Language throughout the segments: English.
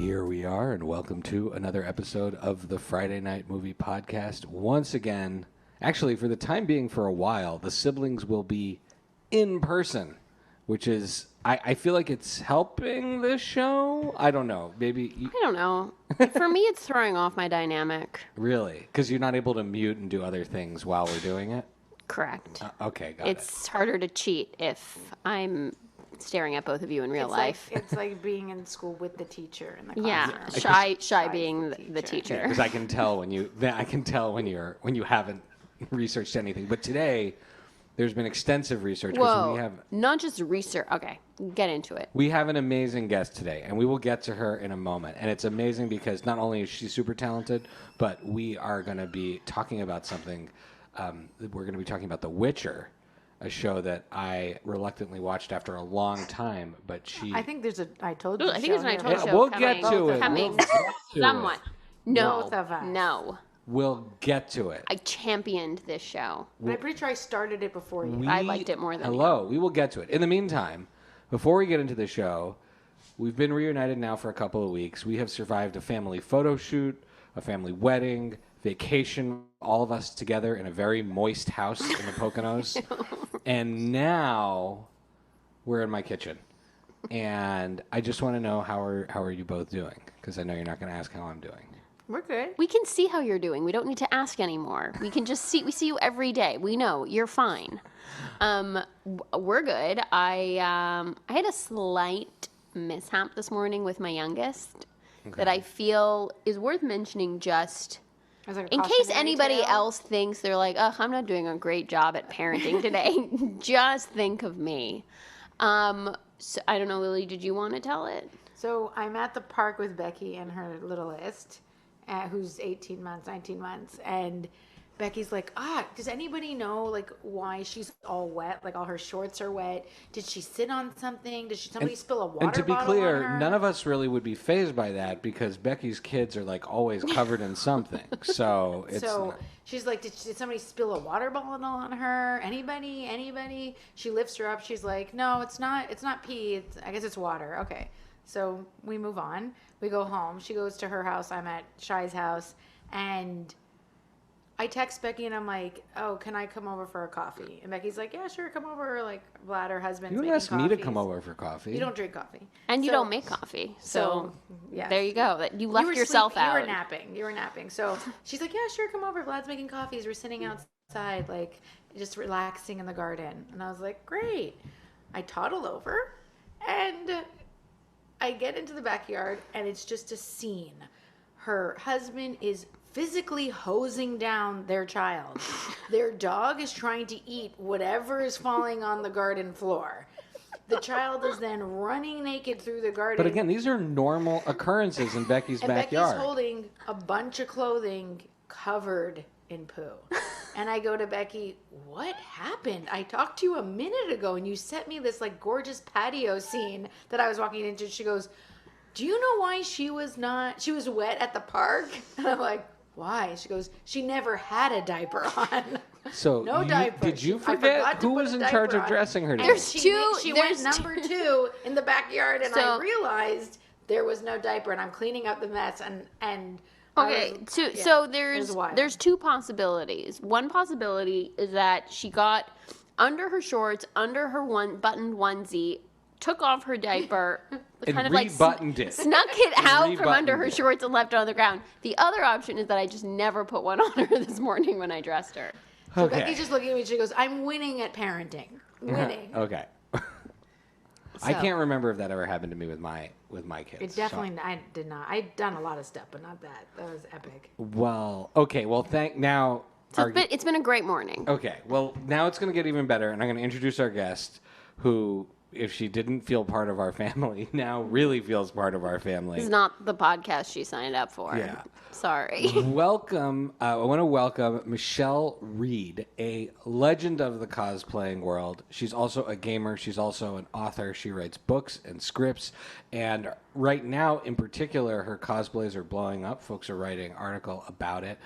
Here we are, and welcome to another episode of the Friday Night Movie Podcast. Once again, actually, for the time being, for a while, the siblings will be in person, which is, I feel like it's helping the show. I don't know. Maybe. I don't know. For me, it's throwing off my dynamic. Really? Because you're not able to mute and do other things while we're doing it? Correct. Okay, got it. It's harder to cheat if I'm staring at both of you in real life. It's like being in school with the teacher in the classroom. Yeah, shy being the teacher. Because I can tell when you haven't researched anything. But today, there's been extensive research. Whoa, not just research. Okay, get into it. We have an amazing guest today, and we will get to her in a moment. And it's amazing because not only is she super talented, but we are going to be talking about something. We're going to be talking about The Witcher, a show that I reluctantly watched after a long time, but I think there's a I told you. I think there's an I told you. We'll get to it. Coming. Somewhat. No. Both of us. No. We'll get to it. I championed this show. I'm pretty sure I started it before you. I liked it more than you. We will get to it. In the meantime, before we get into the show, we've been reunited now for a couple of weeks. We have survived a family photo shoot, a family wedding, vacation, all of us together in a very moist house in the Poconos. And now we're in my kitchen. And I just want to know how are you both doing? Because I know you're not going to ask how I'm doing. We're good. We can see how you're doing. We don't need to ask anymore. We can just see. We see you every day. We know you're fine. We're good. I had a slight mishap this morning with my youngest that I feel is worth mentioning just in case anybody else thinks they're like, oh, I'm not doing a great job at parenting today. Just think of me. So I don't know, Lily, did you want to tell it? So I'm at the park with Becky and her littlest, who's 18 months, 19 months, and Becky's like, does anybody know, like, why she's all wet? Like, all her shorts are wet. Did she sit on something? Did somebody spill a water bottle on her? And to be clear, none of us really would be fazed by that because Becky's kids are, like, always covered in something. So it's she's like, did somebody spill a water bottle on her? Anybody? She lifts her up. She's like, no, it's not pee. I guess it's water. Okay. So we move on. We go home. She goes to her house. I'm at Shai's house. And I text Becky and I'm like, oh, can I come over for a coffee? And Becky's like, yeah, sure, come over. Like, glad her husband's making asked coffees. me to come over for coffee. You don't drink coffee. And you don't make coffee. So yes. There you go. You left yourself out. You were napping. So she's like, yeah, sure, come over. Vlad's making coffees. We're sitting outside, like, just relaxing in the garden. And I was like, great. I toddle over and I get into the backyard and it's just a scene. Her husband is physically hosing down their child. Their dog is trying to eat whatever is falling on the garden floor. The child is then running naked through the garden. But again, these are normal occurrences in Becky's backyard. Becky's holding a bunch of clothing covered in poo. And I go to Becky, what happened? I talked to you a minute ago and you sent me this like gorgeous patio scene that I was walking into. She goes, do you know why she was wet at the park? And I'm like, why? She goes, she never had a diaper on. So no diaper. Did you forget who was in charge of dressing her? She went number 2 in the backyard, and I realized there was no diaper, and I'm cleaning up the mess, and okay. So there's two possibilities. One possibility is that she got under her shorts, under her buttoned onesie, took off her diaper, and kind of rebuttoned it. Snuck it out from under her shorts and left it on the ground. The other option is that I just never put one on her this morning when I dressed her. So Becky's just looking at me and she goes, I'm winning at parenting. Winning. Okay. I can't remember if that ever happened to me with my kids. It definitely, I did not. I'd done a lot of stuff, but not that. That was epic. Well, okay. Well, now. So it's been a great morning. Okay. Well, now it's going to get even better, and I'm going to introduce our guest who, if she didn't feel part of our family, now really feels part of our family. This is not the podcast she signed up for. Yeah. Sorry. Welcome. I want to welcome Michelle Reed, a legend of the cosplaying world. She's also a gamer. She's also an author. She writes books and scripts. And right now, in particular, her cosplays are blowing up. Folks are writing an article about it.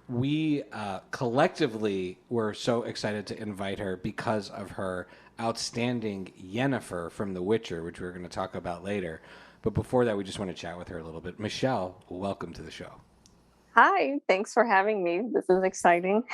We collectively were so excited to invite her because of her outstanding Yennefer from The Witcher, which we're going to talk about later. But before that, we just want to chat with her a little bit. Michelle, welcome to the show. Hi, thanks for having me. This is exciting.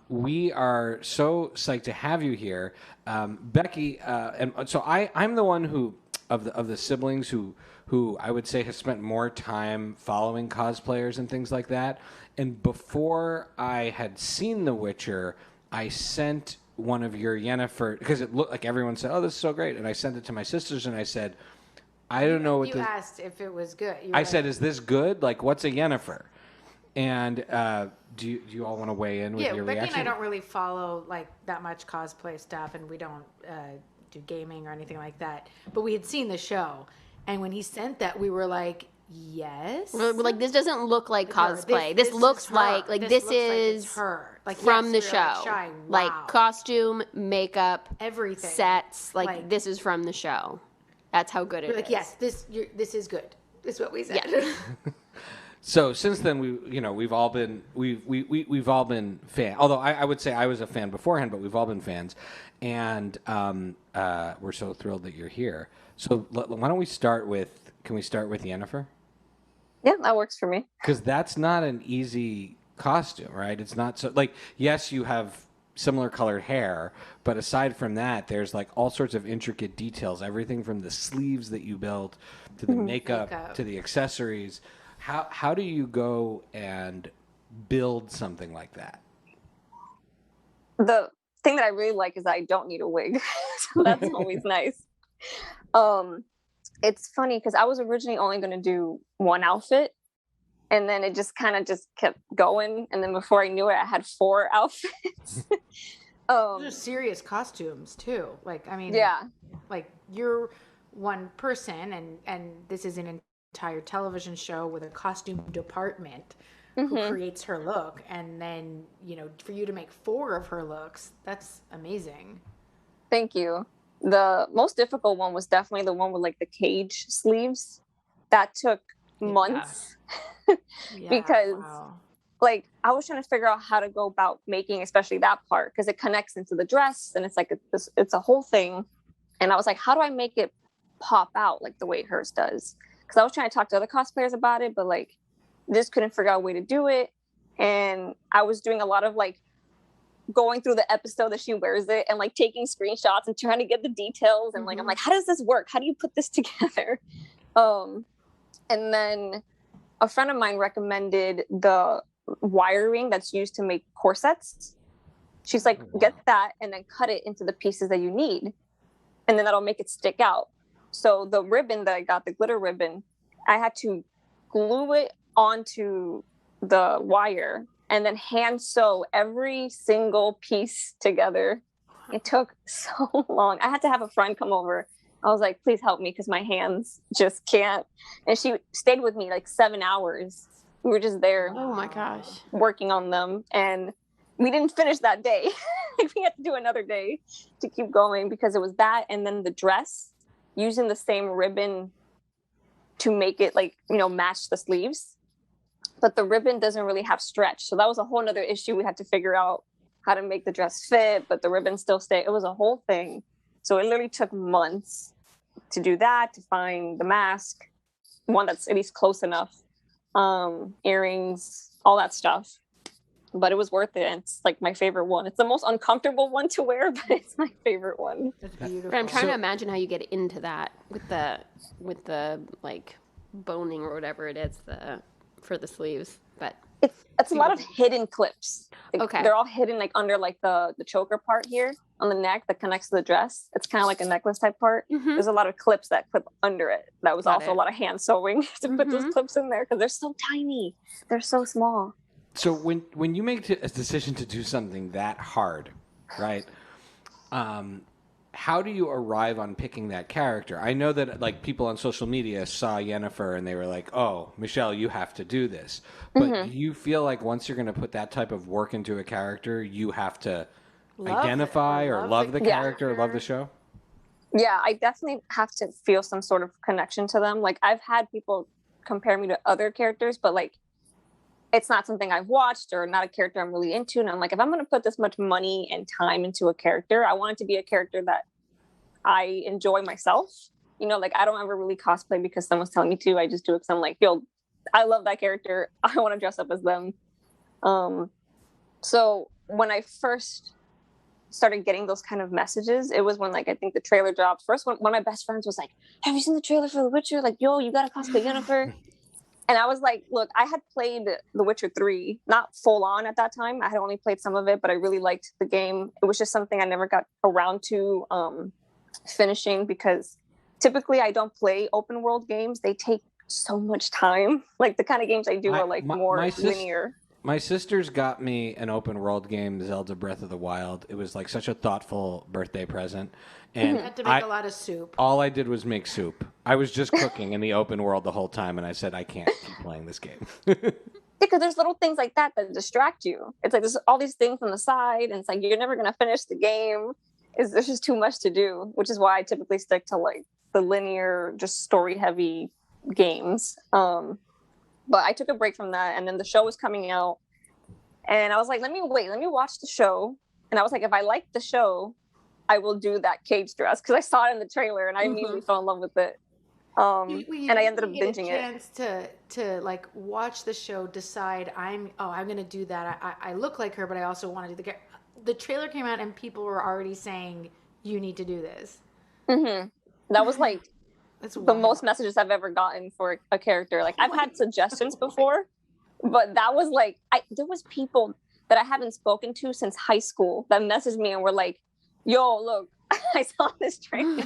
We are so psyched to have you here, Becky. And so I'm the one who of the siblings who I would say has spent more time following cosplayers and things like that. And before I had seen The Witcher, I sent one of your Yennefer, because it looked like everyone said, "Oh, this is so great," and I sent it to my sisters and I said, "I don't know what you this." asked if it was good. I said, "Is this good? Like, what's a Yennefer?" And do you all want to weigh in with your Becky reaction? and I don't really follow like that much cosplay stuff, and we don't do gaming or anything like that. But we had seen the show, and when he sent that, we were like, "Yes." We're like, this doesn't look like Her. cosplay. This is looks her. like this looks is it's her. Like from yes, the we were show. Like, shy. Like Wow. costume, makeup, Everything. sets. Like Like- this is from the show. That's how good it We're is. like, yes, this is good. This is what we said. Yeah. So since then, we've all been we've all been fans. Although I would say I was a fan beforehand, but we've all been fans, and we're so thrilled that you're here. So why don't we start with? Can we start with Yennefer? Yeah, that works for me. Because that's not an easy costume, right? It's not so like yes, you have similar colored hair, but aside from that, there's like all sorts of intricate details. Everything from the sleeves that you built to the makeup to the accessories. How do you go and build something like that? The thing that I really like is I don't need a wig. So that's always nice. It's funny because I was originally only going to do one outfit, and then it just kind of just kept going. And then before I knew it, I had 4 outfits. Those are serious costumes too. Like, I mean, Yeah. like you're one person, and this is an entire television show with a costume department who creates her look, and then for you to make 4 of her looks, that's amazing. Thank you. The most difficult one was definitely the one with like the cage sleeves. That took months Yeah, because wow. like I was trying to figure out how to go about making especially that part because it connects into the dress and it's like it's a whole thing. And I was like, how do I make it pop out like the way hers does? Because I was trying to talk to other cosplayers about it, but like just couldn't figure out a way to do it. And I was doing a lot of like going through the episode that she wears it and like taking screenshots and trying to get the details. And like, I'm like, how does this work? How do you put this together? And then a friend of mine recommended the wiring that's used to make corsets. She's like, get that and then cut it into the pieces that you need. And then that'll make it stick out. So the ribbon that I got, the glitter ribbon, I had to glue it onto the wire and then hand sew every single piece together. It took so long. I had to have a friend come over. I was like, please help me because my hands just can't. And she stayed with me like 7 hours. We were just there Oh my gosh. working on them. And we didn't finish that day. We had to do another day to keep going because it was that. And then the dress, using the same ribbon to make it like, match the sleeves. But the ribbon doesn't really have stretch. So that was a whole nother issue. We had to figure out how to make the dress fit, but the ribbon still stay. It was a whole thing. So it literally took months to do that, to find the mask, one that's at least close enough, earrings, all that stuff. But it was worth it. And it's like my favorite one. It's the most uncomfortable one to wear, but it's my favorite one. That's beautiful. But I'm trying to imagine how you get into that with the like boning or whatever it is for the sleeves. But It's a lot of hidden clips. Like, Okay. They're all hidden like under like the choker part here on the neck that connects to the dress. It's kind of like a necklace type part. There's a lot of clips that clip under it. That was Got also it. a lot of hand sewing to put those clips in there because they're so tiny. They're so small. So when you make a decision to do something that hard, right? How do you arrive on picking that character? I know that like people on social media saw Yennefer and they were like, "Oh, Michelle, you have to do this." But do you feel like once you're going to put that type of work into a character, you have to identify or love the character, or love the show? Yeah, I definitely have to feel some sort of connection to them. Like I've had people compare me to other characters, but like it's not something I've watched or not a character I'm really into. And I'm like, if I'm going to put this much money and time into a character, I want it to be a character that I enjoy myself. You know, like I don't ever really cosplay because someone's telling me to. I just do it because I'm like, yo, I love that character. I want to dress up as them. So when I first started getting those kind of messages, it was when like I think the trailer dropped. First, one of my best friends was like, "Have you seen the trailer for The Witcher? Like, yo, you gotta cosplay Yennefer." And I was like, look, I had played The Witcher 3, not full on at that time. I had only played some of it, but I really liked the game. It was just something I never got around to finishing because typically I don't play open world games. They take so much time. Like the kind of games I do are like more linear. My sisters got me an open world game, Zelda Breath of the Wild. It was like such a thoughtful birthday present. And You had to make a lot of soup. all I did was make soup. I was just cooking in the open world the whole time, and I said, I can't keep playing this game. Because there's little things like that that distract you. It's like there's all these things on the side, and it's like you're never going to finish the game. There's just too much to do, which is why I typically stick to like the linear, just story-heavy games. But I took a break from that, and then the show was coming out, and I was like, let me watch the show. And I was like, if I like the show, I will do that cage dress because I saw it in the trailer, and I immediately fell in love with it. And I ended up binging it. Chance to like watch the show, decide I'm gonna do that. I look like her, but I also want to do the trailer came out, and people were already saying you need to do this. That was like the most messages I've ever gotten for a character. Like I've had suggestions before, but that was like there was people that I haven't spoken to since high school that messaged me and were like, yo, look, I saw this trailer.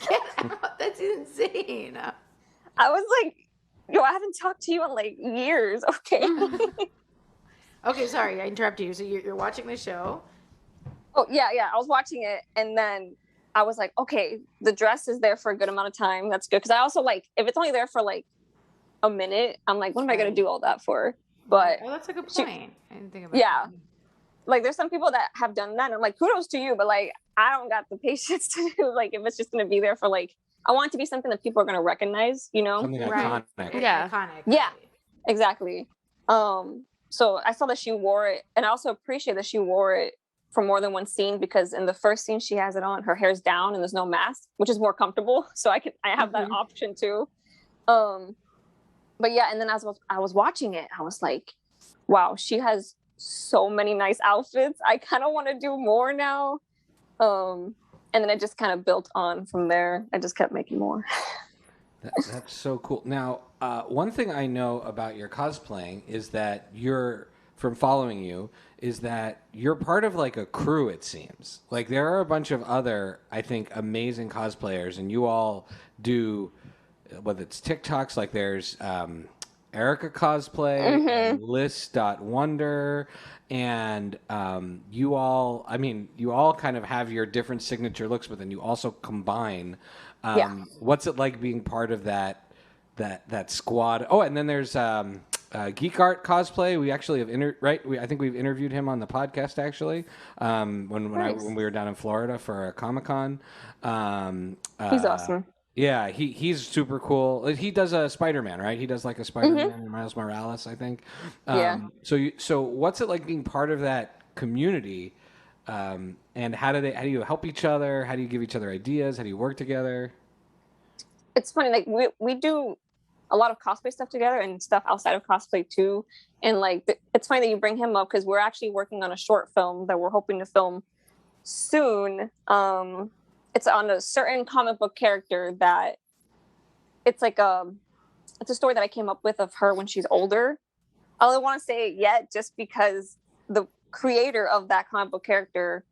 Get out. That's insane. I was like, yo, I haven't talked to you in like years. Okay. Okay, sorry, I interrupted you. So you're watching the show. Oh yeah. I was watching it, and then I was like, okay, the dress is there for a good amount of time. That's good. Because I also like, if it's only there for like a minute, I'm like, what am I going to do all that for? But that's a good point. I didn't think about that. that. Like there's some people that have done that. And I'm like, kudos to you. But like, I don't got the patience to do, like, if it's just going to be there for like, I want it to be something that people are going to recognize, you know? Something Right. iconic. Yeah. Iconic. Yeah, exactly. So I saw that she wore it, and I also appreciate that she wore it for more than one scene, because in the first scene she has it on, her hair's down and there's no mask, which is more comfortable. So I have that option too. But yeah, and then as I was watching it, I was like, wow, she has so many nice outfits. I kind of want to do more now. And then it just kind of built on from there. I just kept making more. That's so cool. Now, one thing I know about your cosplaying is that from following you, is that you're part of like a crew, it seems. Like there are a bunch of other, I think, amazing cosplayers, and you all do, whether it's TikToks, like there's Erica Cosplay, and List.Wonder, and you all kind of have your different signature looks, but then you also combine. What's it like being part of that squad? Oh, and then there's Geek Art Cosplay. We actually have I think we've interviewed him on the podcast actually. When we were down in Florida for a Comic-Con. He's awesome. Yeah, he's super cool. He does a Spider-Man, right? He does like a Spider-Man and Miles Morales, I think. So what's it like being part of that community? And how do you help each other? How do you give each other ideas? How do you work together? It's funny, like we do a lot of cosplay stuff together and stuff outside of cosplay too. And like it's funny that you bring him up because we're actually working on a short film that we're hoping to film soon. It's on a certain comic book character that it's like it's a story that I came up with of her when she's older. I don't want to say it yet just because the creator of that comic book character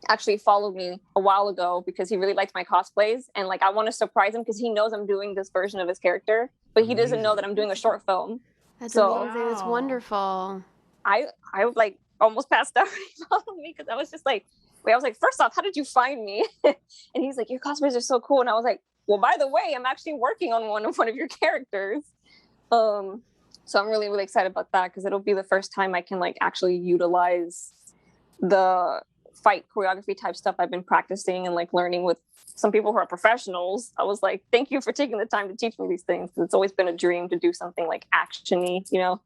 actually followed me a while ago because he really liked my cosplays, and like I want to surprise him because he knows I'm doing this version of his character, but he doesn't know that I'm doing a short film. That's So- amazing. That's wonderful. I like almost passed out when he followed me because I was just like, wait, I was like, first off, how did you find me? And he's like, your cosplays are so cool. And I was like, well, by the way, I'm actually working on one of your characters. So I'm really, really excited about that because it'll be the first time I can like actually utilize the fight choreography type stuff I've been practicing and like learning with some people who are professionals. I was like, thank you for taking the time to teach me these things. It's always been a dream to do something like action-y, you know?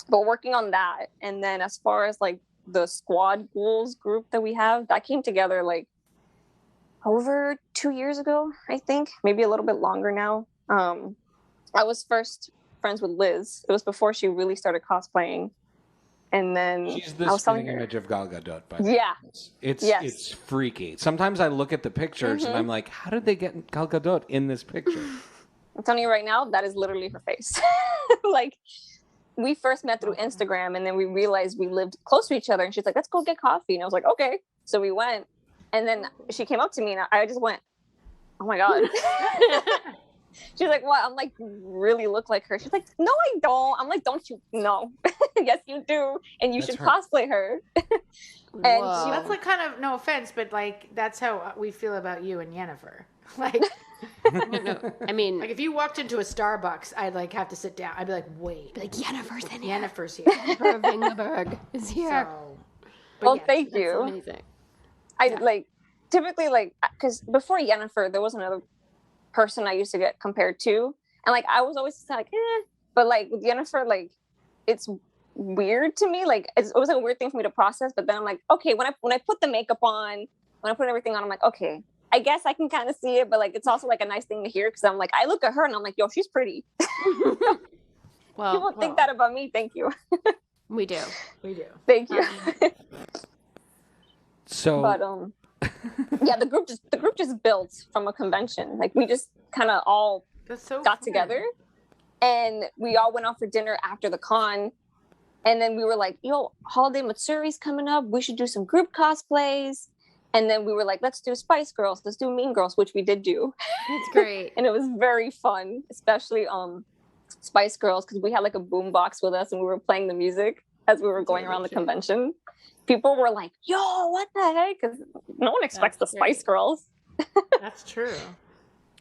But working on that. And then as far as like the squad ghouls group that we have, that came together like over 2 years ago, I think, maybe a little bit longer now. I was first friends with Liz. It was before she really started cosplaying. And then She's I the was telling spitting her, image of Gal Gadot, by the way. yeah, It's yes. freaky. Sometimes I look at the pictures and I'm like, how did they get Gal Gadot in this picture? I'm telling you right now, that is literally her face. Like, we first met through Instagram, and then we realized we lived close to each other, and she's like, let's go get coffee. And I was like, okay. So we went, and then she came up to me, and I just went, oh my God. She's like, what? I'm like, you really look like her. She's like, no, I don't. I'm like, don't you? No. Yes, you do. And you That's should her. cosplay her. And Whoa. she, That's like kind of, no offense, but like that's how we feel about you and Yennefer. Like, No, I mean, like if you walked into a Starbucks, I'd like have to sit down. I'd be like, wait, like Yennefer's in here. Yennefer's here. Yennefer Vingeberg is here. So, well, yes, thank That's you. amazing. I like, typically, like, because before Yennefer, there was another person I used to get compared to. And like, I was always like, but like with Yennefer, like, it's weird to me. Like, it was like a weird thing for me to process. But then I'm like, okay, when I put the makeup on, when I put everything on, I'm like, okay, I guess I can kind of see it. But like, it's also like a nice thing to hear, because I'm like, I look at her and I'm like, yo, she's pretty. Well, People think that about me. Thank you. we do. we do. Thank you. So, But yeah, the group just built from a convention. Like, we just kind of all That's so got fun. together, and we all went out for dinner after the con. And then we were like, yo, Holiday Matsuri's coming up, we should do some group cosplays. And then we were like, let's do Spice Girls, let's do Mean Girls, which we did do. That's great. And it was very fun, especially Spice Girls, because we had like a boom box with us and we were playing the music as we were going around the convention. People were like, yo, what the heck? Because no one expects the Spice Girls. That's true.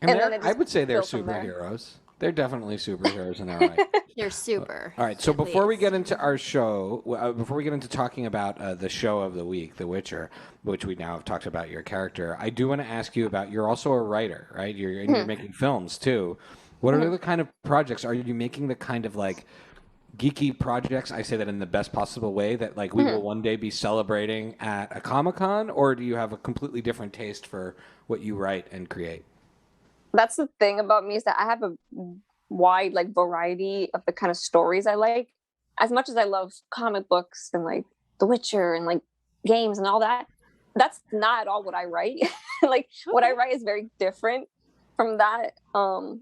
and and then they're- it I just would say they're built from there. superheroes. They're definitely superheroes in their right. They're super. All right, so at before we least. get into our show, before we get into talking about the show of the week, The Witcher, which we now have talked about your character, I do want to ask you about, you're also a writer, right? You're making films too. What are the kind of projects? Are you making the kind of like geeky projects? I say that in the best possible way, that like we will one day be celebrating at a Comic-Con, or do you have a completely different taste for what you write and create? That's the thing about me, is that I have a wide like variety of the kind of stories I like. As much as I love comic books and like The Witcher and like games and all that, that's not at all what I write. Like, what I write is very different from that. A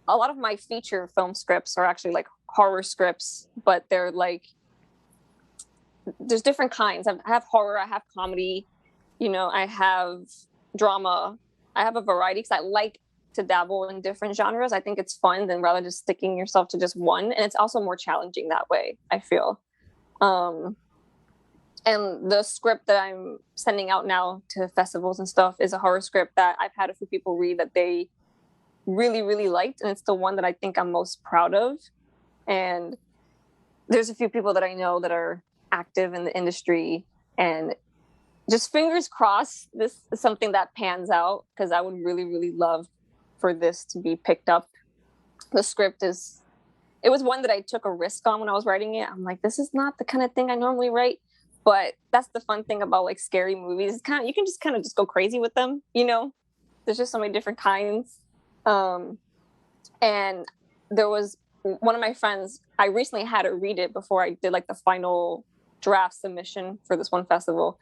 lot of my feature film scripts are actually like horror scripts, but they're like, there's different kinds. I have horror, I have comedy, I have drama. I have a variety because I like to dabble in different genres. I think it's fun than rather just sticking yourself to just one. And it's also more challenging that way, I feel. And the script that I'm sending out now to festivals and stuff is a horror script that I've had a few people read that they really, really liked. And it's the one that I think I'm most proud of. And there's a few people that I know that are active in the industry, and just fingers crossed this is something that pans out, because I would really, really love for this to be picked up. The script it was one that I took a risk on when I was writing it. I'm like, this is not the kind of thing I normally write, but that's the fun thing about like scary movies. It's you can just kind of just go crazy with them, There's just so many different kinds. And there was one of my friends, I recently had her read it before I did like the final draft submission for this one festival.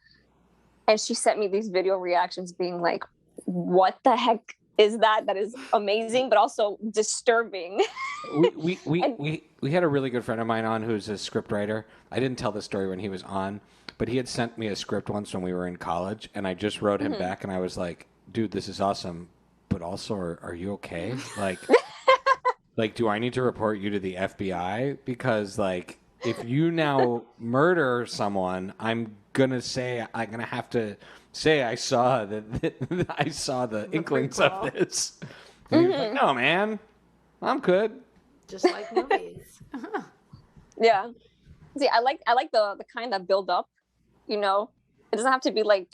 And she sent me these video reactions being like, what the heck is that? That is amazing, but also disturbing. We had a really good friend of mine on who's a script writer. I didn't tell the story when he was on, but he had sent me a script once when we were in college, and I just wrote him back, and I was like, dude, this is awesome, but also, are you okay? Like, like, do I need to report you to the FBI? Because, like, if you now murder someone, I'm gonna have to say I saw I saw the inklings of this. And he was like, no, man, I'm good. Just like movies. Yeah. See, I like the kind that build up, It doesn't have to be like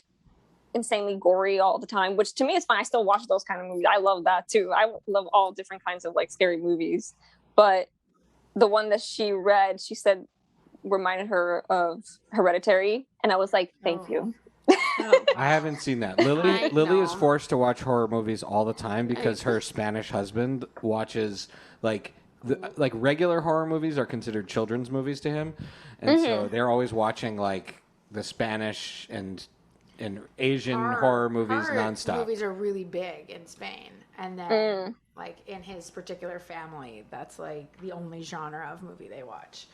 insanely gory all the time, which to me is fine. I still watch those kind of movies. I love that too. I love all different kinds of like scary movies. But the one that she read, she said reminded her of Hereditary, and I was like, thank you. I haven't seen that. I Lily is know. forced to watch horror movies all the time because her Spanish husband watches like regular horror movies are considered children's movies to him, and so they're always watching like the Spanish and Asian horror movies nonstop. Movies are really big in Spain, and then like in his particular family, that's like the only genre of movie they watch.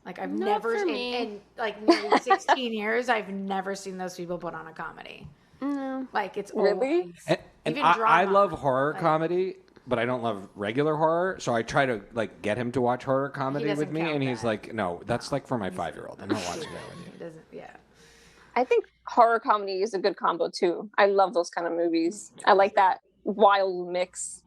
Like I've Not never for in, me. in like nearly 16 years, I've never seen those people put on a comedy. Like it's Really? always And even I drama. love horror comedy, but I don't love regular horror. So I try to like get him to watch horror comedy doesn't with me, count and he's that. like, "No, that's like for my 5-year-old. I'm not watching that with you." It doesn't. Yeah. I think horror comedy is a good combo too. I love those kind of movies. I like that wild mix.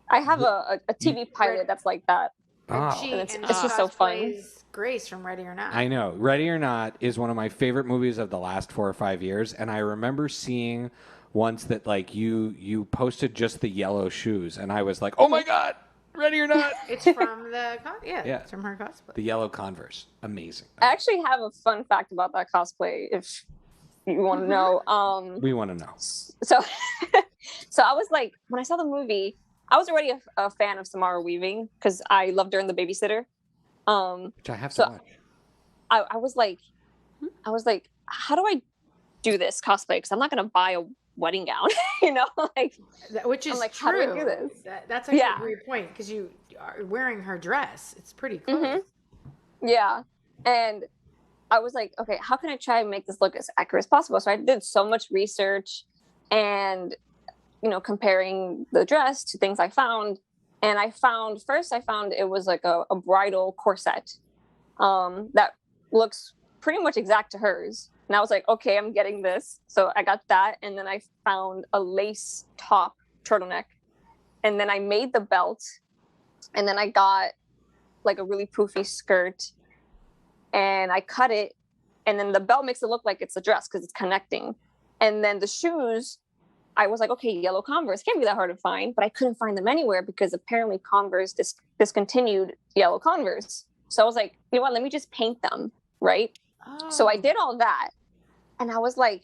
I have a TV pilot that's like that. Oh. She, And it's and just so fun. cosplays Grace from Ready or Not. I know. Ready or Not is one of my favorite movies of the last 4 or 5 years, and I remember seeing once that like you posted just the yellow shoes, and I was like, "Oh my god, Ready or Not!" It's from the Yeah. it's from her cosplay. The yellow Converse, amazing. I actually have a fun fact about that cosplay if you want to know. We want to know. So so I was like, when I saw the movie, I was already a fan of Samara Weaving because I loved her in The Babysitter. Which I have So- to watch. I was like, how do I do this cosplay? Because I'm not gonna buy a wedding gown, like Which is I'm like, true. how do I do this? That's actually Yeah. a great point because you are wearing her dress. It's pretty close. Yeah. And I was like, okay, how can I try and make this look as accurate as possible? So I did so much research and, comparing the dress to things I found. And I found it was like a bridal corset that looks pretty much exact to hers. And I was like, okay, I'm getting this. So I got that. And then I found a lace top turtleneck. And then I made the belt. And then I got like a really poofy skirt. And I cut it, and then the belt makes it look like it's a dress because it's connecting. And then the shoes, I was like, okay, yellow Converse can't be that hard to find, but I couldn't find them anywhere because apparently Converse discontinued yellow Converse. So I was like, you know what, let me just paint them, right? So I did all that, and I was like,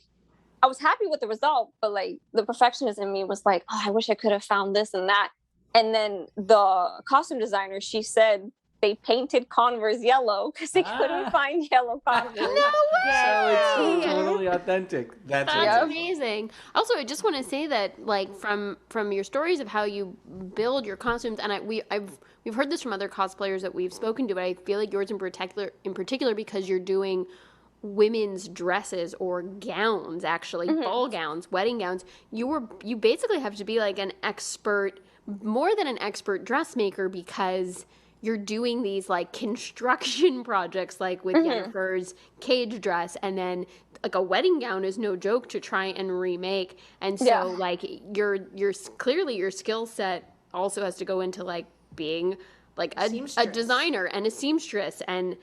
I was happy with the result, but like the perfectionist in me was like, oh, I wish I could have found this and that. And then the costume designer, she said, they painted Converse yellow because they couldn't find yellow Converse. No way! So it's totally authentic. That's That's amazing. amazing. Also, I just want to say that, like, from your stories of how you build your costumes, and we've heard this from other cosplayers that we've spoken to, but I feel like yours in particular because you're doing women's dresses or gowns, actually ball gowns, wedding gowns. You basically have to be like an expert, more than an expert dressmaker, because you're doing these like construction projects, like with Jennifer's cage dress, and then like a wedding gown is no joke to try and remake. And so like you're clearly your skill set also has to go into like being like a designer and a seamstress. And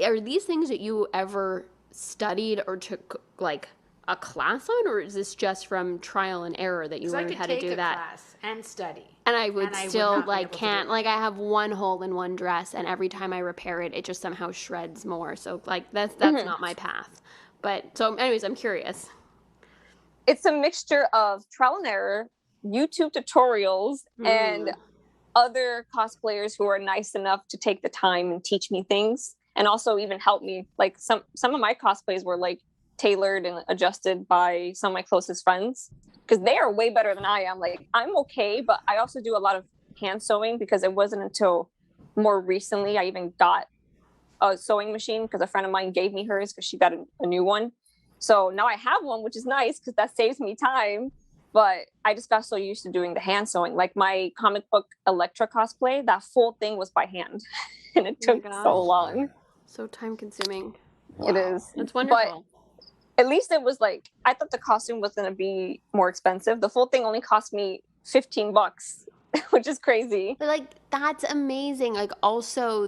are these things that you ever studied or took like a class on, or is this just from trial and error that you learned how to do that? Class and study. And I would not still be like able to can't do it. like I have one hole in one dress, and every time I repair it, it just somehow shreds more. So like that's not my path. But so anyways, I'm curious. It's a mixture of trial and error, YouTube tutorials, and other cosplayers who are nice enough to take the time and teach me things, and also even help me. Like some of my cosplays were like tailored and adjusted by some of my closest friends because they are way better than I am. Like I'm okay, but I also do a lot of hand sewing because it wasn't until more recently I even got a sewing machine because a friend of mine gave me hers because she got a new one. So now I have one, which is nice because that saves me time. But I just got so used to doing the hand sewing. Like my comic book Elektra cosplay, that full thing was by hand. And it took so long. So time consuming. It is. That's wonderful. But at least it was like, I thought the costume was going to be more expensive. The full thing only cost me $15, which is crazy. But like that's amazing. Like also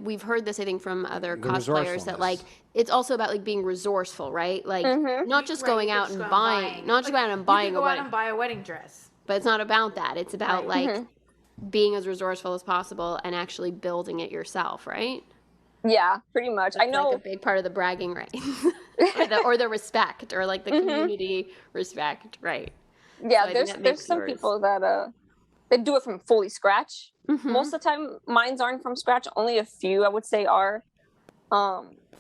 we've heard this I think from other cosplayers that like it's also about like being resourceful, right? Like not just going out and buying, not just going out and buying you can go out and buy a wedding dress. But it's not about that. It's about like being as resourceful as possible and actually building it yourself, right? Yeah, pretty much. That's I know like a big part of the bragging rights. or the respect, or like the community respect, right? Yeah, So I think that there's makes some yours. people that they do it from fully scratch. Mhm. Most of the time, mines aren't from scratch. Only a few, I would say, are.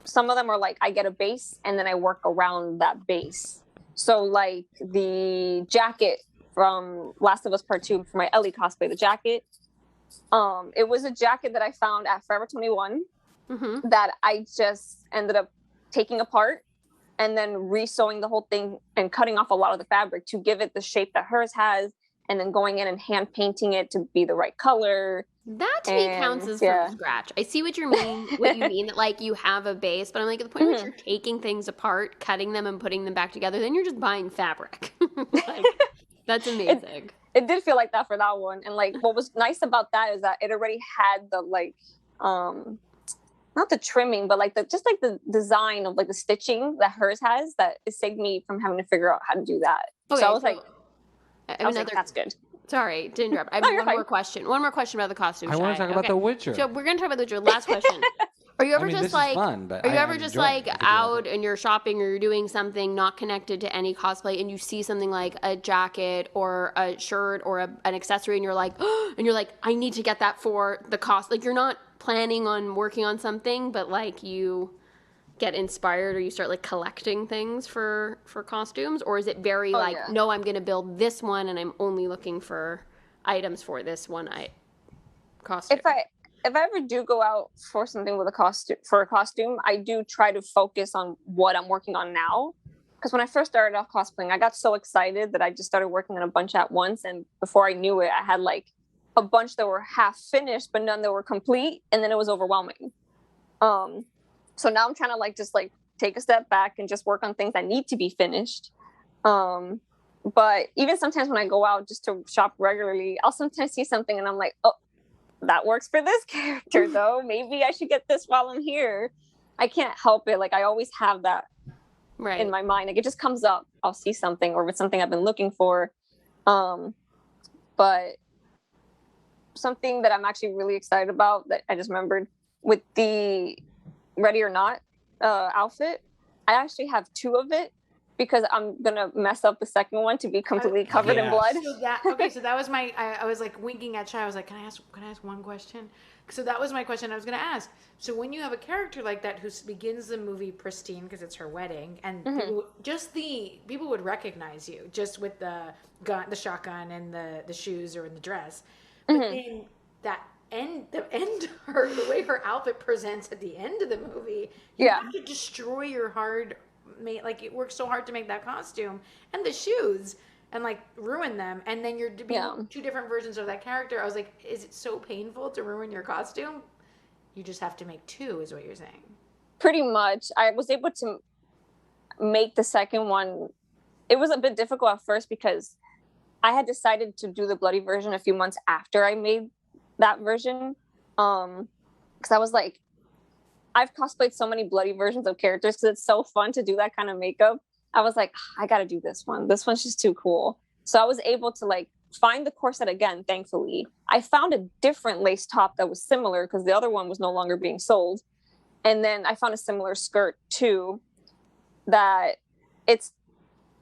Some of them are like I get a base and then I work around that base. So like the jacket from Last of Us Part 2 for my Ellie cosplay, the jacket. It was a jacket that I found at Forever 21 that I just ended up taking apart and then resewing the whole thing and cutting off a lot of the fabric to give it the shape that hers has, and then going in and hand painting it to be the right color. That to me counts as from scratch. I see what you mean, that like you have a base, but I'm like, at the point where you're taking things apart, cutting them and putting them back together, then you're just buying fabric. Like, that's amazing. It did feel like that for that one. And like what was nice about that is that it already had the like not the trimming, but like the design of like the stitching that hers has, that it saved me from having to figure out how to do that. Okay, so I was like, that's good. Sorry to interrupt. I have one more question. One more question about the costume. I want to talk about The Witcher. So we're going to talk about The Witcher. Last question. Are you ever out and you're shopping or you're doing something not connected to any cosplay and you see something like a jacket or a shirt or an accessory and you're like, I need to get that for the cost. Like you're not planning on working on something, but like you get inspired or you start like collecting things for costumes? Or is it very no, I'm going to build this one and I'm only looking for items for this one costume? If I ever do go out for something with a costume, I do try to focus on what I'm working on now. Because when I first started off cosplaying, I got so excited that I just started working on a bunch at once. And before I knew it, I had like a bunch that were half finished, but none that were complete. And then it was overwhelming. So now I'm trying to like just like take a step back and just work on things that need to be finished. But even sometimes when I go out just to shop regularly, I'll sometimes see something and I'm like, oh, that works for this character though. Maybe I should get this while I'm here. I can't help it. Like I always have that in my mind. Like it just comes up. I'll see something, or if it's something I've been looking for. But something that I'm actually really excited about that I just remembered with the Ready or Not outfit, I actually have 2 of it because I'm gonna mess up the second one to be completely covered in blood. So that was my. I was like winking at Shai. I was like, can I ask one question? So that was my question I was gonna ask. So when you have a character like that who begins the movie pristine because it's her wedding, and people would recognize you just with the gun, the shotgun, and the shoes or in the dress, but then the way her outfit presents at the end of the movie, you have to destroy your like it works so hard to make that costume and the shoes and like ruin them, and then you're doing 2 different versions of that character. I was like, is it so painful to ruin your costume? You just have to make 2, is what you're saying. Pretty much. I was able to make the second one. It was a bit difficult at first because I had decided to do the bloody version a few months after I made that version, because I was like, I've cosplayed so many bloody versions of characters because it's so fun to do that kind of makeup. I was like, I gotta do this one. This one's just too cool. So I was able to like find the corset again, thankfully. I found a different lace top that was similar because the other one was no longer being sold. And then I found a similar skirt too that it's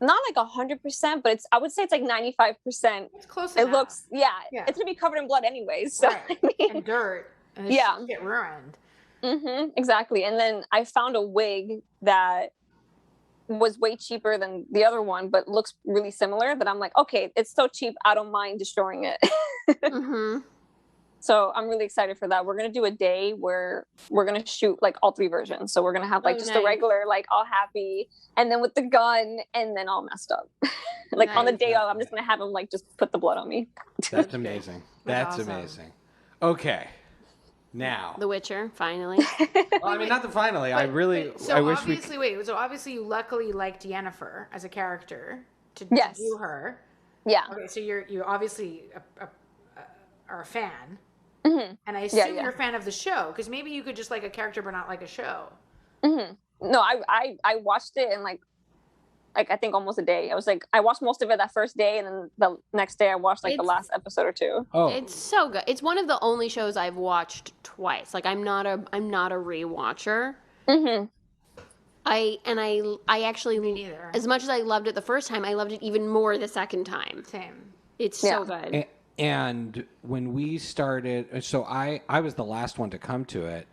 not like 100%, but I would say it's like 95%. It's close enough. It looks, it's gonna be covered in blood anyways. So right. And dirt, and it should get ruined. Exactly. And then I found a wig that was way cheaper than the other one, but looks really similar. That I'm like, okay, it's so cheap, I don't mind destroying it. So I'm really excited for that. We're gonna do a day where we're gonna shoot like all 3 versions. So we're gonna have like a regular, like all happy, and then with the gun, and then all messed up. Like on the day of, I'm just gonna have him like just put the blood on me. That's amazing. That's awesome. Amazing. Okay. Now, The Witcher, finally. Well, I mean, not the finally. I wish So obviously, you luckily liked Yennefer as a character to do her. Yeah. Okay, so you obviously are a fan, and I assume you're a fan of the show because maybe you could just like a character but not like a show. No, I watched it in like I think almost a day. I was like, I watched most of it that first day, and then the next day I watched like the last episode or 2. Oh, it's so good. It's one of the only shows I've watched twice. Like I'm not a rewatcher. I actually, Me neither. as much as I loved it the first time, I loved it even more the second time. Same. It's so good. And when we started, so I was the last one to come to it.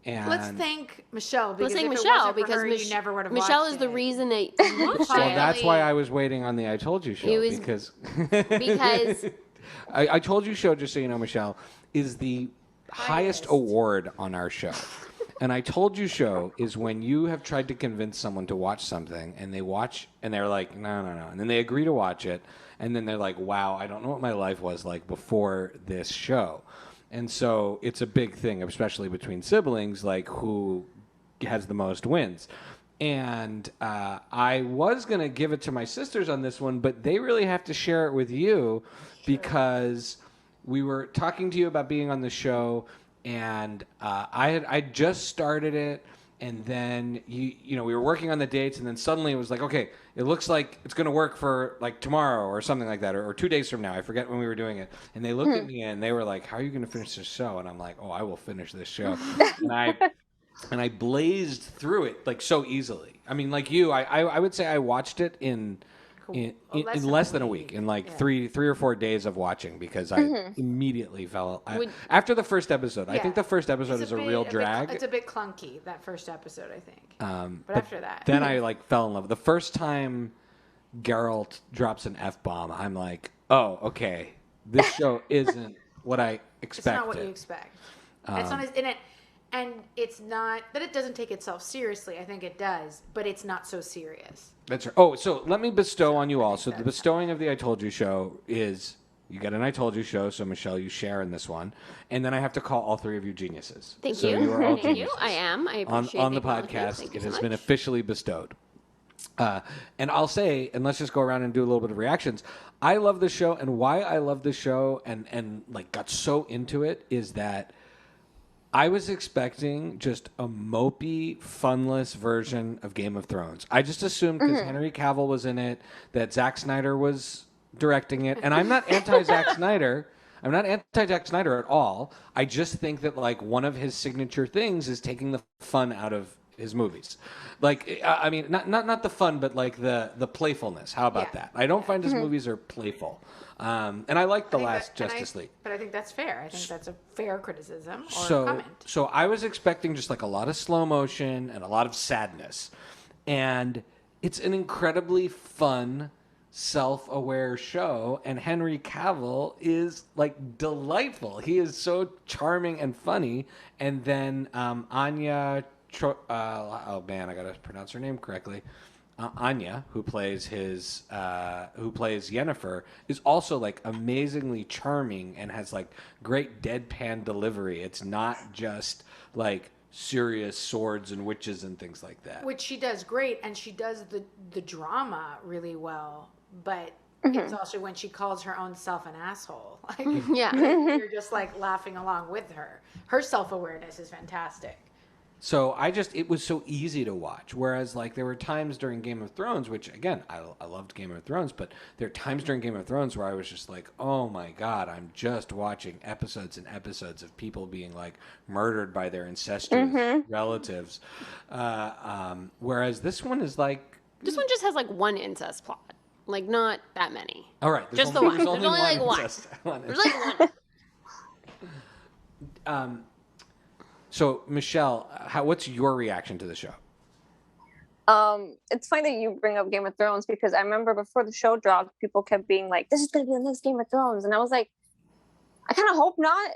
And Let's thank Michelle. Because Let's thank if it Michelle wasn't for because her, you never would have Michelle watched is the it. reason that you watched well, it. that's why I was waiting on the I Told You show. It was- because because I Told You show, just so you know, Michelle, is the highest award on our show. And I Told You show is when you have tried to convince someone to watch something and they watch and they're like, no. And then they agree to watch it. And then they're like, wow, I don't know what my life was like before this show. And so it's a big thing, especially between siblings, like who has the most wins. And I was going to give it to my sisters on this one, but they really have to share it with you because we were talking to you about being on the show, and I just started it, and then you know we were working on the dates, and then suddenly it was like, okay, it looks like it's going to work for like tomorrow or something like that, or 2 days from now. I forget when we were doing it, and they looked at me and they were like, "How are you going to finish this show?" And I'm like, "Oh, I will finish this show." and I blazed through it like so easily. I mean, like you, I would say I watched it in less than a week, in like 3 or 4 days of watching, because I immediately fell. After the first episode, I think the first episode is a real drag. It's a bit clunky, that first episode, I think. But after that, then I like fell in love. The first time Geralt drops an F-bomb, I'm like, oh, okay, this show isn't what I expected. It's not what you expect. It's not in it. And it's not that it doesn't take itself seriously. I think it does, but it's not so serious. That's right. Oh, so let me bestow on you all. So the bestowing of the I Told You show is you get an I Told You show. So Michelle, you share in this one, and then I have to call all three of you geniuses. Thank you. You are all Thank you. geniuses. I am. I appreciate on the acknowledgement. podcast. Thank you It so has much. been officially bestowed. And I'll say, and let's just go around and do a little bit of reactions. I love the show, and why I love the show and like got so into it is that I was expecting just a mopey, funless version of Game of Thrones. I just assumed because Henry Cavill was in it that Zack Snyder was directing it. And I'm not anti-Zack Snyder. I'm not anti-Zack Snyder at all. I just think that like one of his signature things is taking the fun out of his movies. Like, I mean, not the fun, but like the playfulness. How about that? I don't find his movies are playful. And I like the last Justice League. But I think that's fair. I think that's a fair criticism or comment. So I was expecting just like a lot of slow motion and a lot of sadness. And it's an incredibly fun, self-aware show. And Henry Cavill is like delightful. He is so charming and funny. And then Anya... oh man, I gotta pronounce her name correctly. Anya, who plays Yennefer, is also like amazingly charming and has like great deadpan delivery. It's not just like serious swords and witches and things like that. Which she does great, and she does the drama really well. But it's also when she calls her own self an asshole. Like, Yeah. you're just like laughing along with her. Her self-awareness is fantastic. So it was so easy to watch. Whereas like there were times during Game of Thrones, which again, I loved Game of Thrones, but there are times during Game of Thrones where I was just like, oh my God, I'm just watching episodes and episodes of people being like murdered by their incestuous relatives. Whereas this one is like... This one just has like one incest plot. Like not that many. All right. Just the one. There's only like one. incest. There's like one. So, Michelle, what's your reaction to the show? It's funny that you bring up Game of Thrones because I remember before the show dropped, people kept being like, "This is gonna be the next Game of Thrones," and I was like, "I kind of hope not."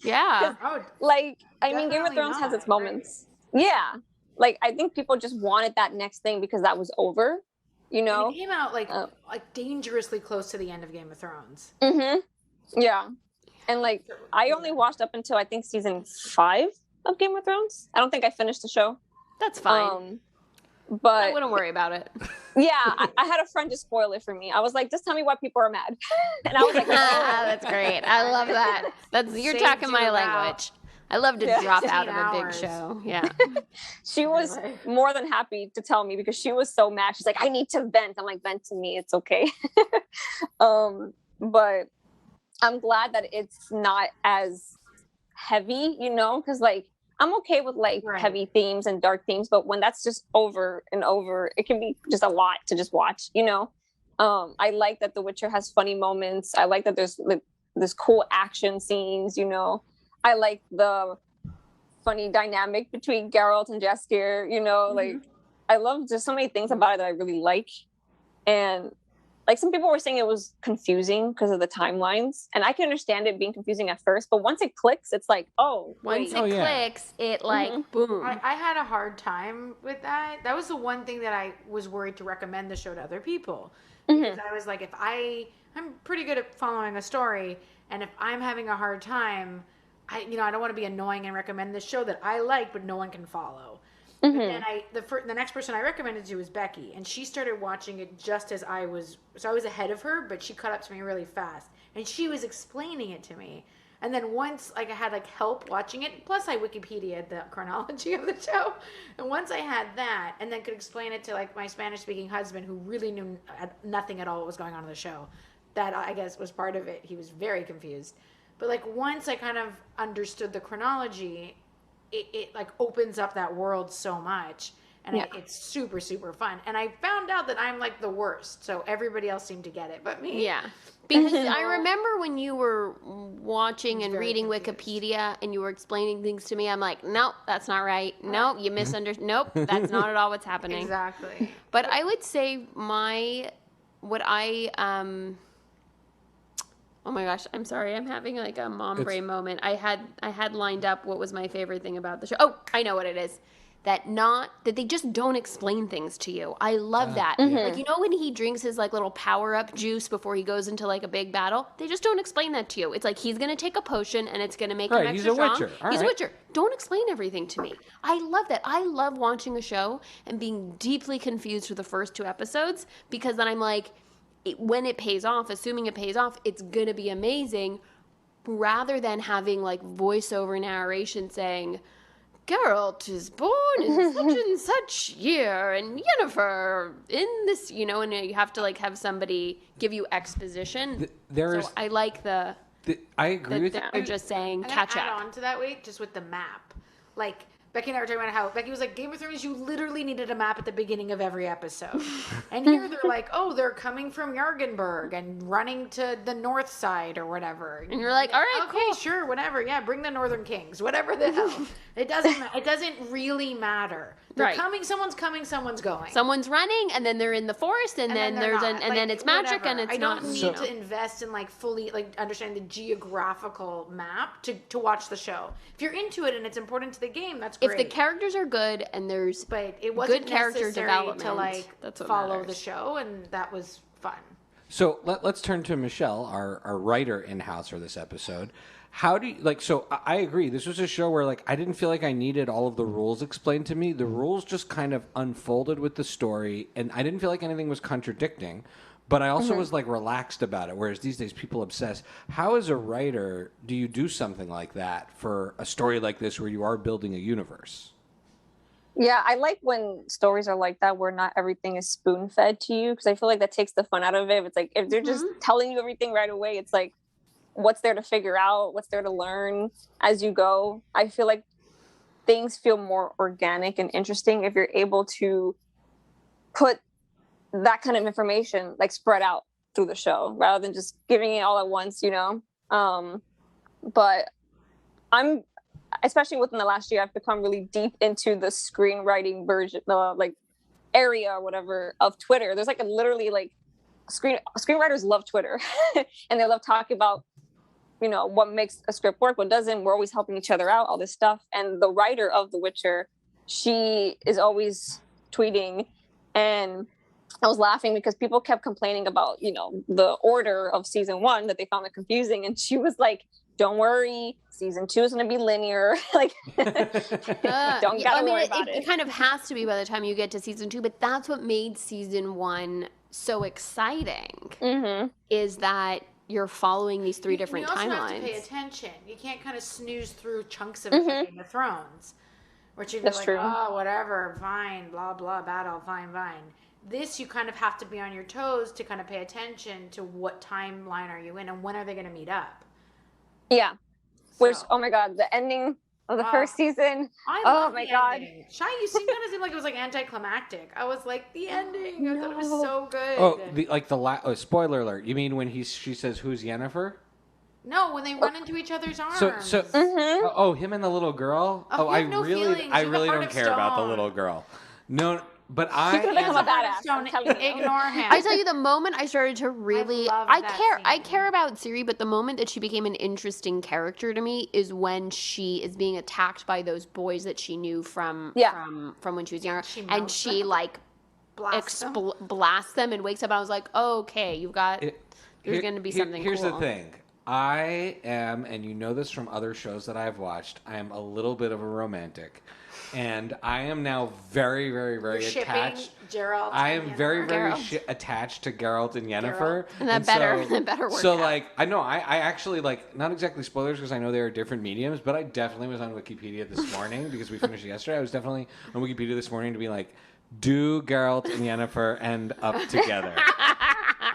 Yeah. Like, I mean, Game of Thrones has its moments. Right? Yeah, like I think people just wanted that next thing because that was over. You know, and it came out like dangerously close to the end of Game of Thrones. Yeah. And like, I only watched up until I think season 5 of Game of Thrones. I don't think I finished the show. That's fine. But I wouldn't worry about it. Yeah, I had a friend just spoil it for me. I was like, just tell me why people are mad. And I was like, that's great. I love that. You're talking my language. I love to drop out of a big show. Yeah. She was more than happy to tell me because she was so mad. She's like, I need to vent. I'm like, vent to me. It's okay. But I'm glad that it's not as heavy, you know, because like I'm okay with like Right. heavy themes and dark themes, but when that's just over and over, it can be just a lot to just watch, you know? I like that The Witcher has funny moments. I like that there's like this cool action scenes, you know? I like the funny dynamic between Geralt and Jaskier, you know? Like, I love just so many things about it that I really like. And like some people were saying it was confusing because of the timelines, and I can understand it being confusing at first, but once it clicks, it's like, oh, Once wait. it Oh, yeah. clicks, it like boom. I had a hard time with that. That was the one thing that I was worried to recommend the show to other people. Because I was like, if I'm pretty good at following a story, and if I'm having a hard time, I don't want to be annoying and recommend this show that I like, but no one can follow. But then the next person I recommended to was Becky, and she started watching it just as I was ahead of her, but she caught up to me really fast, and she was explaining it to me. And then once like I had like help watching it, plus I Wikipedia'd the chronology of the show, and once I had that, and then could explain it to like my Spanish-speaking husband, who really knew nothing at all what was going on in the show, that I guess was part of it. He was very confused, but like once I kind of understood the chronology, it like opens up that world so much, and it's super, super fun. And I found out that I'm like the worst, so everybody else seemed to get it but me. Yeah. Because I remember when you were watching and very reading confused. Wikipedia and you were explaining things to me, I'm like, nope, that's not right. Nope, you misunderstood. Nope, that's not at all what's happening. Exactly. But I would say oh my gosh, I'm sorry. I'm having like a mom brain moment. I had lined up what was my favorite thing about the show. Oh, I know what it is. That they just don't explain things to you. I love that. Like, you know, when he drinks his like little power up juice before he goes into like a big battle, they just don't explain that to you. It's like he's gonna take a potion and it's gonna make him extra he's a strong. Witcher. All He's a right. Witcher. Don't explain everything to me. I love that. I love watching a show and being deeply confused for the first 2 episodes, because then I'm like, when it pays off, assuming it pays off, it's gonna be amazing, rather than having like voiceover narration saying, Geralt is born in such and such year, and Yennefer in this, you know, and you have to like have somebody give you exposition. So I like I agree with they're you. just saying I'm catch gonna up. add on to that week just with the map. Like Becky and I were talking about how Becky was like, Game of Thrones, you literally needed a map at the beginning of every episode. And here they're like, oh, they're coming from Jargenberg and running to the north side or whatever. And you're like, all right, okay, cool. sure, whatever. Yeah, bring the Northern Kings, whatever the hell. It doesn't really matter. They're Right. coming, someone's going. Someone's running, and then they're in the forest, and then they're there's not. and then it's magic, whatever. and it's I don't not. need to invest in like fully like understanding the geographical map to watch the show. If you're into it and it's important to the game, that's great. If the characters are good and there's but it wasn't good character necessary development to like that's what follow matters. the show, and that was fun. So let's turn to Michelle, our writer in-house for this episode. How do you, like, so I agree. This was a show where, like, I didn't feel like I needed all of the rules explained to me. The rules just kind of unfolded with the story, and I didn't feel like anything was contradicting. But I also was, like, relaxed about it, whereas these days people obsess. How, as a writer, do you do something like that for a story like this where you are building a universe? Yeah, I like when stories are like that, where not everything is spoon fed to you, because I feel like that takes the fun out of it. It's like if they're just telling you everything right away, it's like, what's there to figure out? What's there to learn as you go? I feel like things feel more organic and interesting if you're able to put that kind of information like spread out through the show rather than just giving it all at once, you know? But I'm, especially within the last year, I've become really deep into the screenwriting version, like area or whatever of Twitter. There's like literally like screenwriters love Twitter and they love talking about, you know, what makes a script work, what doesn't. We're always helping each other out, all this stuff. And the writer of The Witcher, she is always tweeting, and I was laughing because people kept complaining about, you know, the order of season 1, that they found it confusing. And she was like, don't worry, season 2 is going to be linear. Like, don't gotta worry about it. It kind of has to be by the time you get to season 2, but that's what made season 1 so exciting, is that you're following these 3 different timelines. You also have to pay attention. You can't kind of snooze through chunks of Game of Thrones, which you'd be like, oh, whatever, fine, blah, blah, battle, fine. This, you kind of have to be on your toes to kind of pay attention to what timeline are you in and when are they going to meet up. Yeah. Which, oh my God, the ending of the first season. I Oh love my the God. ending. Shy, you seem kind of seemed like it was like anticlimactic. I was like, the ending. I thought it was so good. Spoiler alert. You mean when she says, "Who's Yennefer"? No, when they run into each other's arms. Him and the little girl. Oh, you I have no really, feelings. I You have a really heart don't of care about the stone. little girl. No, but She could have become a badass. I'm telling you. Ignore him. I tell you, the moment I started to really, loved I that scene. care about Ciri, but the moment that she became an interesting character to me is when she is being attacked by those boys that she knew from when she was younger, and she like blasts them and wakes up. And I was like, oh, okay, you've got. There's going to be something. Here's cool. the thing. I am, and you know this from other shows that I've watched, I am a little bit of a romantic. And I am now very, very, very attached. Geralt I am and very, very Geralt. attached to Geralt and Yennefer. And that better work So, out. like, I know, I actually, like, not exactly spoilers because I know they are different mediums, but I definitely was on Wikipedia this morning because we finished it yesterday. I was definitely on Wikipedia this morning to be like, do Geralt and Yennefer end up together?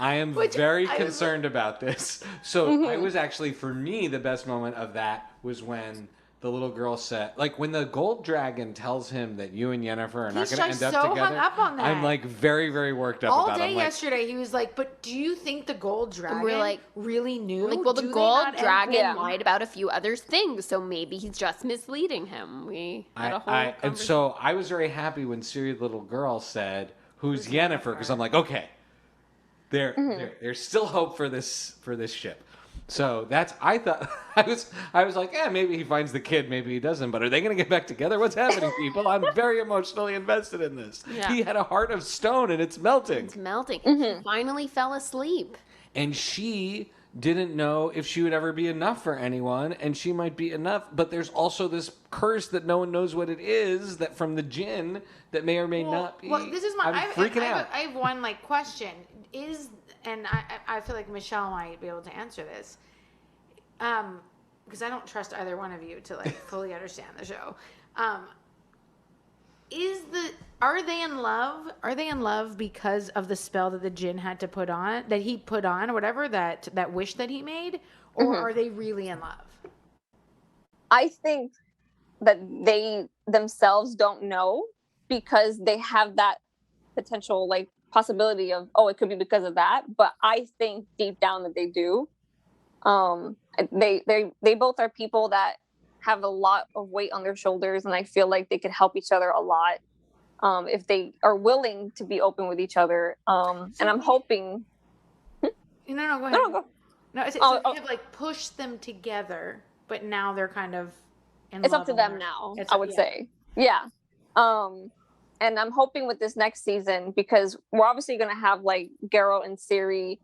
I am very concerned about this. So I was actually, for me, the best moment of that was when the little girl said, like, when the gold dragon tells him that you and Yennefer are not going to end up so together. Hung up on that. I'm like very, very worked up all about it. All day day yesterday, he was like, "But do you think the gold dragon really knew?" Like, well, the gold dragon lied about a few other things, so maybe he's just misleading him. We had a whole and so I was very happy when Ciri, the little girl, said, "Who's Yennefer?" Because I'm like, okay, there's still hope for this ship. So that's I thought I was like, maybe he finds the kid, maybe he doesn't. But are they going to get back together? What's happening, people? I'm very emotionally invested in this. Yeah. He had a heart of stone, and it's melting. It's melting. He finally fell asleep. And she didn't know if she would ever be enough for anyone, and she might be enough. But there's also this curse that no one knows what it is, that from the djinn that may or may not be. Well, this is I'm freaking out. I have one question. And I feel like Michelle might be able to answer this, because I don't trust either one of you to like fully understand the show. Are they in love? Are they in love because of the spell that the djinn had to put on, that he put on, or whatever, that wish that he made, or are they really in love? I think that they themselves don't know because they have that potential like possibility of, it could be because of that, but I think deep down that they do. They both are people that have a lot of weight on their shoulders, and I feel like they could help each other a lot if they are willing to be open with each other. And I'm hoping. No, go ahead. No, go. No, it's have like pushed them together, but now they're kind of in it's love up to them now. I would say, yeah. And I'm hoping with this next season, because we're obviously going to have like Geralt and Ciri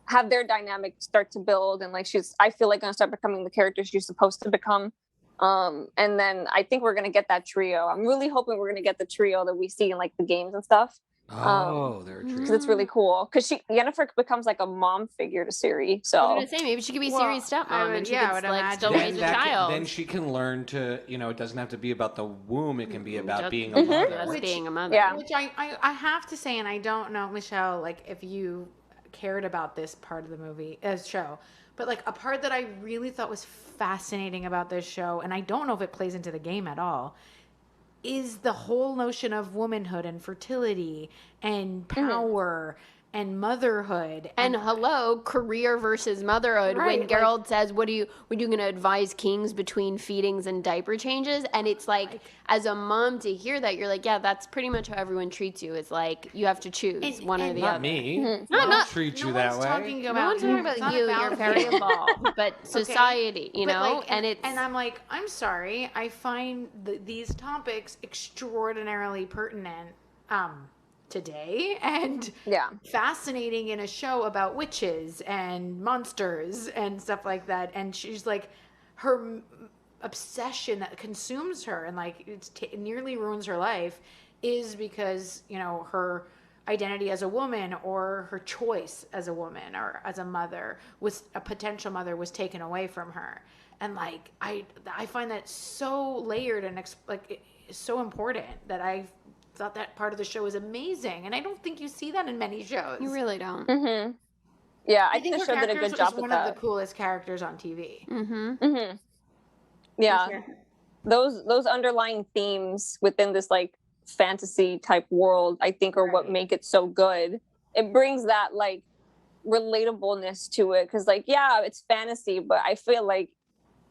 have their dynamic start to build, and like I feel like going to start becoming the character she's supposed to become. And then I think we're going to get that trio. I'm really hoping we're going to get the trio that we see in like the games and stuff. They're a trio. Because it's really cool. Because Yennefer becomes like a mom figure to Ciri. So I was going to say, maybe she could be Ciri's stepmom, and she could like still raise a child. Then she can learn to, it doesn't have to be about the womb. It can be about being a mother. Being a mother. Yeah. Which I have to say, and I don't know, Michelle, like if you cared about this part of the movie, show, but like a part that I really thought was fascinating about this show, and I don't know if it plays into the game at all, is the whole notion of womanhood and fertility and power and motherhood and career versus motherhood. Right, when Geralt says, "What are you going to advise kings between feedings and diaper changes?" And it's like as a mom to hear that, you're like, yeah, that's pretty much how everyone treats you. It's like you have to choose one or the other. Not me. Not treat you that way. No one's talking about you. You're very evolved, but society, know, and I'm like, I'm sorry, I find these topics extraordinarily pertinent. Today and fascinating in a show about witches and monsters and stuff like that, and she's like her obsession that consumes her and like it nearly ruins her life is because her identity as a woman or her choice as a woman or as a mother was a potential mother was taken away from her, and like I find that so layered and so important that I thought that part of the show was amazing, and I don't think you see that in many shows. You really don't. Mm-hmm. Yeah, I think the show did a good job with that. One of the coolest characters on TV. Mm-hmm. Yeah. those underlying themes within this like fantasy type world, I think, are what Right. make it so good. It brings that like relatableness to it, because like, yeah, it's fantasy, but I feel like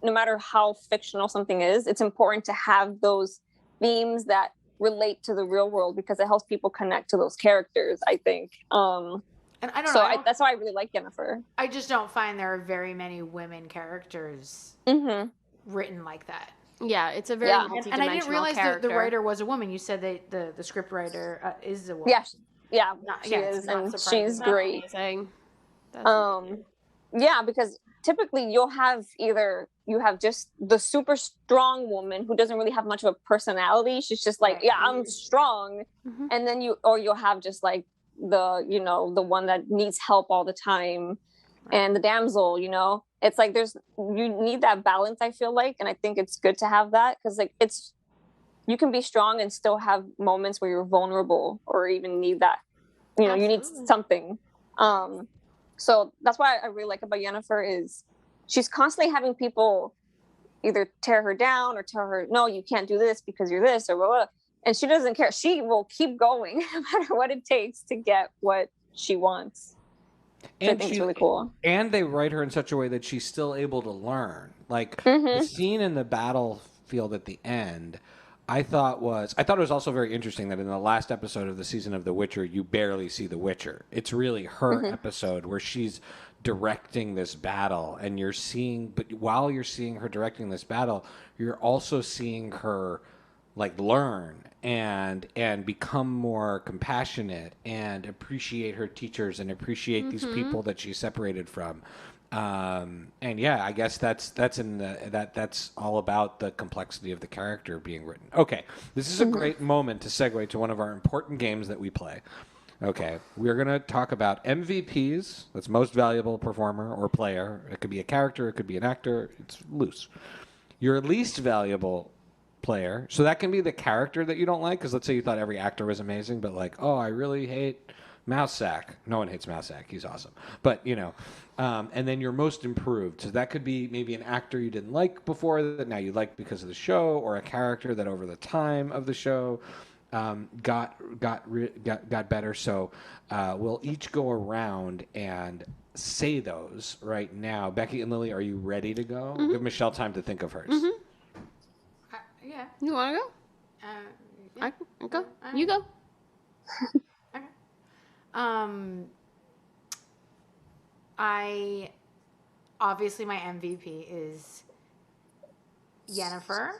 no matter how fictional something is, it's important to have those themes that relate to the real world, because it helps people connect to those characters, I think. And I don't So know. that's why I really like Yennefer. I just don't find there are very many women characters Mm-hmm. written like that. Yeah, it's a very Yeah. multidimensional And I didn't realize character. the writer was a woman. You said that the script writer is a woman. Yeah, yeah, Not- she yeah, it's is, not and surprising. she's That's great. Amazing. That's amazing. Yeah, because typically you'll have either you have just the super strong woman who doesn't really have much of a personality. She's just like, Right. yeah, I'm strong. Mhm. And then you'll have just like the, you know, the one that needs help all the time. Right. And the damsel, you know, it's like you need that balance, I feel like. And I think it's good to have that, because like you can be strong and still have moments where you're vulnerable or even need that, you know, you need Absolutely. something. So that's why I really like about Yennefer is she's constantly having people either tear her down or tell her, no, you can't do this because you're this or blah, blah. And she doesn't care. She will keep going no matter what it takes to get what she wants. Which I think is really cool. And they write her in such a way that she's still able to learn. Like Mm-hmm. the scene in the battlefield at the end, I thought it was also very interesting that in the last episode of the season of The Witcher, you barely see The Witcher. It's really her Mm-hmm. episode where she's directing this battle, and but while you're seeing her directing this battle, you're also seeing her like learn and become more compassionate and appreciate her teachers and appreciate these people that she's separated from. And yeah, I guess that's all about the complexity of the character being written. Okay, this is a great moment to segue to one of our important games that we play. Okay, we're going to talk about MVPs, that's most valuable performer or player. It could be a character, it could be an actor, it's loose. Your least valuable player, so that can be the character that you don't like, because let's say you thought every actor was amazing, but like, oh, I really hate Mousesack. No one hates Mousesack, he's awesome. But, you know, and then your most improved. So that could be maybe an actor you didn't like before that now you like because of the show, or a character that over the time of the show got better. So we'll each go around and say those right now. Becky and Lily, are you ready to go? Give Michelle time to think of hers. Yeah. You want to go? Yeah. I can go. You go. Okay. I obviously my MVP is Yennefer,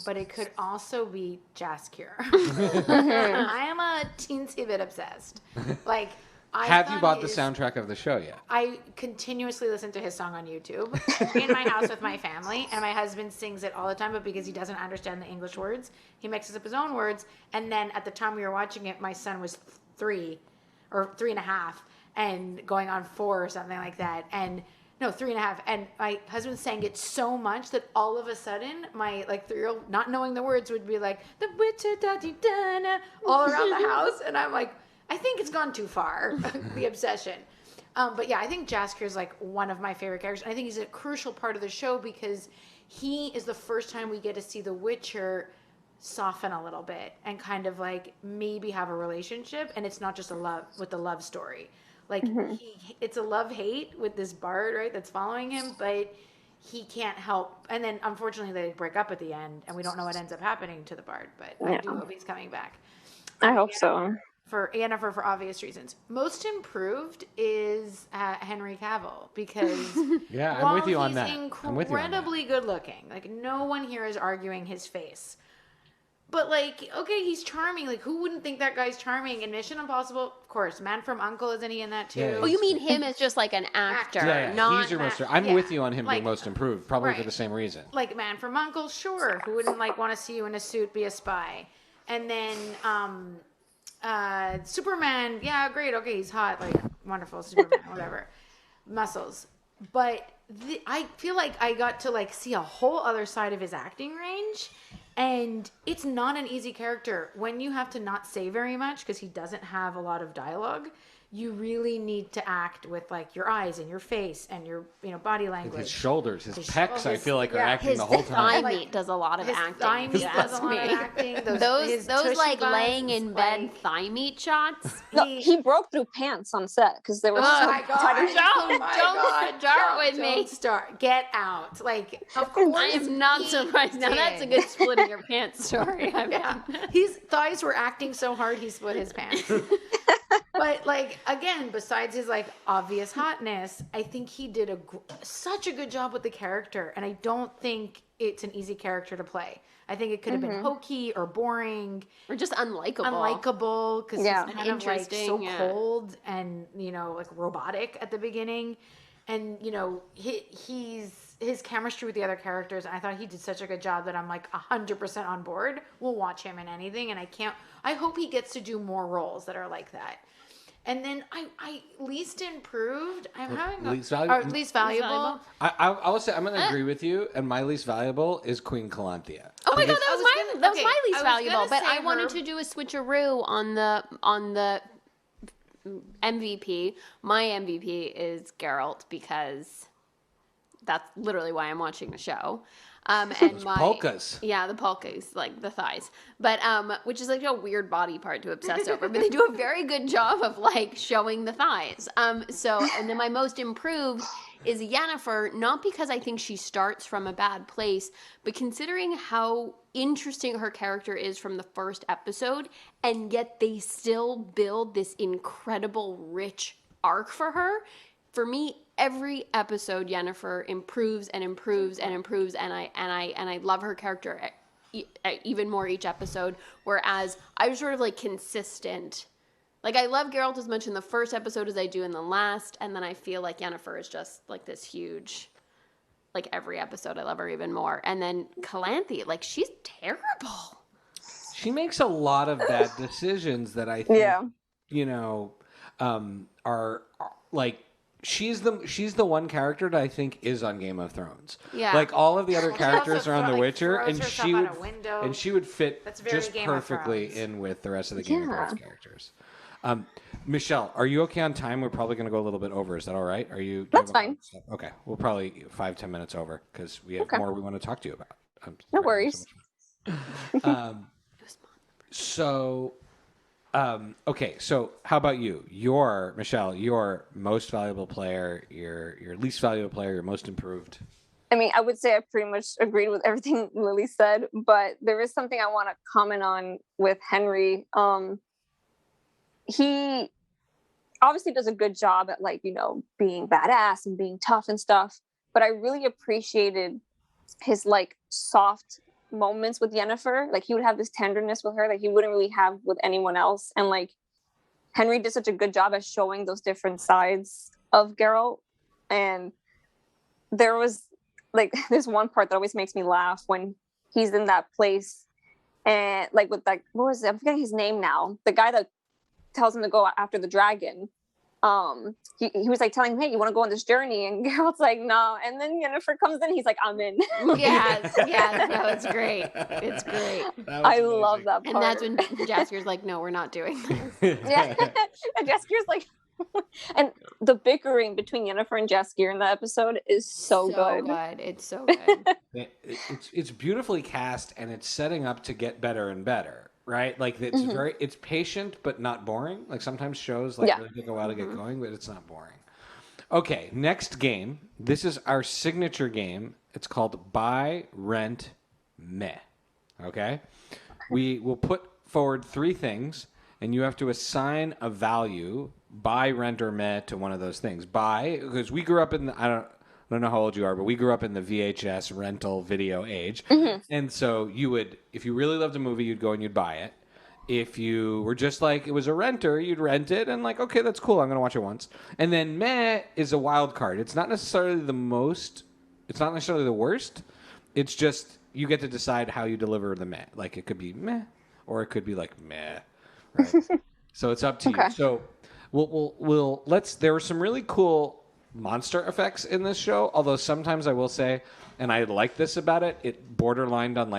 but it could also be Jaskier. I am a teensy bit obsessed. Like, Have you bought the soundtrack of the show yet? I continuously listen to his song on YouTube in my house with my family, and my husband sings it all the time, but because he doesn't understand the English words, he mixes up his own words. And then at the time we were watching it, my son was 3 or 3.5 and going on 4 or something like that. And no, 3.5. And my husband sang it so much that all of a sudden my 3-year-old, not knowing the words, would be like, the witcher da-dee-da-na, all around the house. And I'm like, I think it's gone too far, the obsession. But yeah, I think Jaskier is like one of my favorite characters. And I think he's a crucial part of the show because he is the first time we get to see the Witcher soften a little bit and kind of like maybe have a relationship. And it's not just the love story. Like it's a love-hate with this bard, right, that's following him, but he can't help. And then unfortunately they break up at the end and we don't know what ends up happening to the bard, but I do hope he's coming back. I hope so. For Yennefer, for obvious reasons. Most improved is Henry Cavill because Yeah, I'm with you on that. He's I'm with you on that. incredibly good looking. Like no one here is arguing his face. But like, okay, he's charming. Like who wouldn't think that guy's charming? In Mission Impossible, of course, Man from U.N.C.L.E. isn't he in that too? Yeah, Oh, you mean him as just like an actor, Yeah, not he's your most. I'm with you on him being Like, most improved, probably for right. the same reason. Like Man from U.N.C.L.E., sure. Who wouldn't like want to see you in a suit be a spy? And then Superman, yeah, great. Okay, he's hot. Like wonderful Superman, whatever. Muscles. But I feel like I got to like see a whole other side of his acting range. And it's not an easy character when you have to not say very much because he doesn't have a lot of dialogue. you really need to act with like your eyes and your face and your body language. His shoulders, his pecs, I feel like are acting his the whole thigh time. meat does a lot of His acting. thigh if meat you does ask a lot me. of acting. Those like laying in bed like, thigh meat shots. No, he broke through pants on set because they were so my God. tight. Don't start with me. Don't start. Get out. Like, of course. I am not surprised. Now that's a good splitting your pants story. Yeah. His thighs were acting so hard he split his pants. But like, again, besides his like obvious hotness, I think he did such a good job with the character, and I don't think it's an easy character to play. I think it could have been hokey or boring or just unlikable. Because he's kind of like so yeah. cold and like robotic at the beginning, and his chemistry with the other characters. And I thought he did such a good job that I'm like 100% on board. We'll watch him in anything, and I hope he gets to do more roles that are like that. And then I least improved. I'm having least valuable. I will say I'm going to agree with you. And my least valuable is Queen Calanthea. Oh my God, that was my least valuable. But I wanted her. to do a switcheroo on the MVP. My MVP is Geralt because that's literally why I'm watching the show. And Polkas. Yeah, the polkas, like the thighs. But which is like a weird body part to obsess over. But they do a very good job of like showing the thighs. And then my most improved is Yennefer, not because I think she starts from a bad place, but considering how interesting her character is from the first episode, and yet they still build this incredible rich arc for her. For me, every episode, Yennefer improves and improves and improves, and I love her character even more each episode. Whereas I was sort of like consistent. Like I love Geralt as much in the first episode as I do in the last, and then I feel like Yennefer is just like this huge. Like every episode, I love her even more. And then Calanthe, like she's terrible. She makes a lot of bad decisions that I think, are like. She's the one character that I think is on Game of Thrones. Yeah. Like all of the other characters are on The like, Witcher, throws and herself she would fit just Game of perfectly Thrones. in with the rest of the Game of Thrones characters. Michelle, are you okay on time? We're probably going to go a little bit over. Is that all right? Are you? That's fine. Okay, we'll probably 5-10 minutes over because we have more we want to talk to you about. No worries. Okay, so how about you? Michelle, your most valuable player, your least valuable player, your most improved. I mean, I would say I pretty much agreed with everything Lily said, but there is something I want to comment on with Henry. He obviously does a good job at being badass and being tough and stuff, but I really appreciated his soft moments with Yennefer. Like he would have this tenderness with her that he wouldn't really have with anyone else, and Henry did such a good job at showing those different sides of Geralt. And there was there's one part that always makes me laugh when he's in that place and with what was it? I'm forgetting his name now, the guy that tells him to go after the dragon. He was telling him, hey, you want to go on this journey? And Geralt's like, no. And then Yennefer comes in, he's like, I'm in. Yes, no, it's great. It's great. I love that part. And that's when Jasker's like, no, we're not doing this. Yeah. And Jasker's and the bickering between Yennefer and Jaskier in that episode is so good. It's so good. It's beautifully cast, and it's setting up to get better and better. Right, it's patient but not boring. Like sometimes shows really take a while to get going, but it's not boring. Okay, next game. This is our signature game. It's called Buy, Rent, Meh. Okay, we will put forward 3 things, and you have to assign a value, buy, rent, or meh, to one of those things. Buy, because we grew up in I don't know how old you are, but we grew up in the VHS rental video age. Mm-hmm. And so you would, if you really loved a movie, you'd go and you'd buy it. If you were just it was a renter, you'd rent it and okay, that's cool, I'm going to watch it once. And then meh is a wild card. It's not necessarily the worst. It's just you get to decide how you deliver the meh. It could be meh, or it could be meh. Right? So it's up to you. So there were some really cool monster effects in this show, although sometimes I will say, and I like this about it, it borderlined on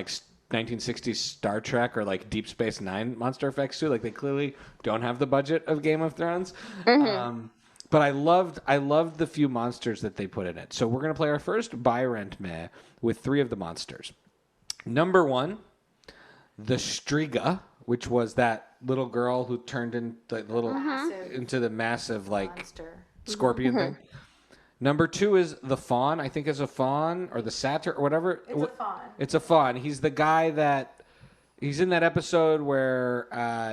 1960s Star Trek or like Deep Space Nine monster effects too. Like they clearly don't have the budget of Game of Thrones. But I loved the few monsters that they put in it. So we're gonna play our first buy rent meh with 3 of the monsters. Number 1, the Striga, which was that little girl who turned into the massive like Monster. scorpion thing. Number 2 is the fawn. I think is a fawn or the satyr or whatever. It's a fawn. It's a fawn. He's the guy that he's in that episode where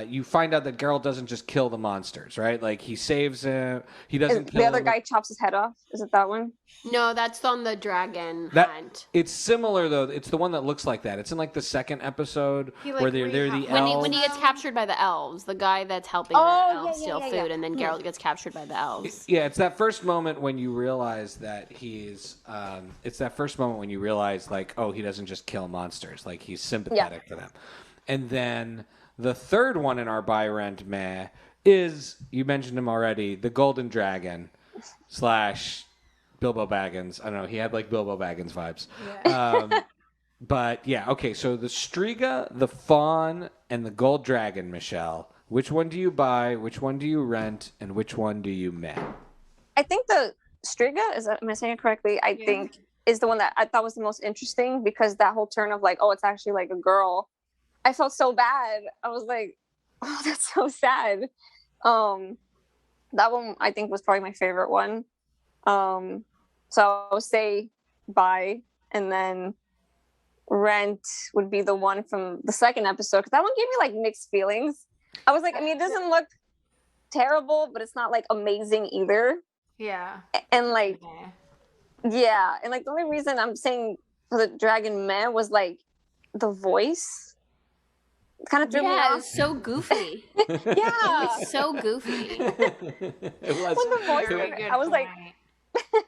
you find out that Geralt doesn't just kill the monsters, right? Like he saves him. He doesn't kill the other him. guy chops his head off. Is it that one? No, that's on the dragon hunt. It's similar though. It's the one that looks like that. It's in like the second episode like, where they're the when elves. When he gets captured by the elves, the guy that's helping Oh, the elves steal food, and then Geralt gets captured by the elves. Yeah, it's that first moment when you realize that he's. It's that first moment when you realize like, oh, he doesn't just kill monsters. Like he's sympathetic to them. And then the third one in our buy rent meh is, you mentioned him already, the Golden Dragon / Bilbo Baggins. I don't know. He had like Bilbo Baggins vibes. Yeah. But yeah, okay. So the Striga, the Fawn, and the Gold Dragon, Michelle. Which one do you buy? Which one do you rent? And which one do you meh? I think the Striga, am I saying it correctly? I think is the one that I thought was the most interesting because that whole turn of like, oh, it's actually like a girl. I felt so bad. I was like, oh, that's so sad. That one I think was probably my favorite one. So I would say buy, and then rent would be the one from the second episode because that one gave me like mixed feelings. I was like, I mean, it doesn't look terrible, but it's not like amazing either. Yeah. And like, yeah, and like the only reason I'm saying for the dragon meh was like the voice. Kind of threw me It off. was so goofy. Yeah, It was so goofy. It was. When the voice, Very good I was like, point.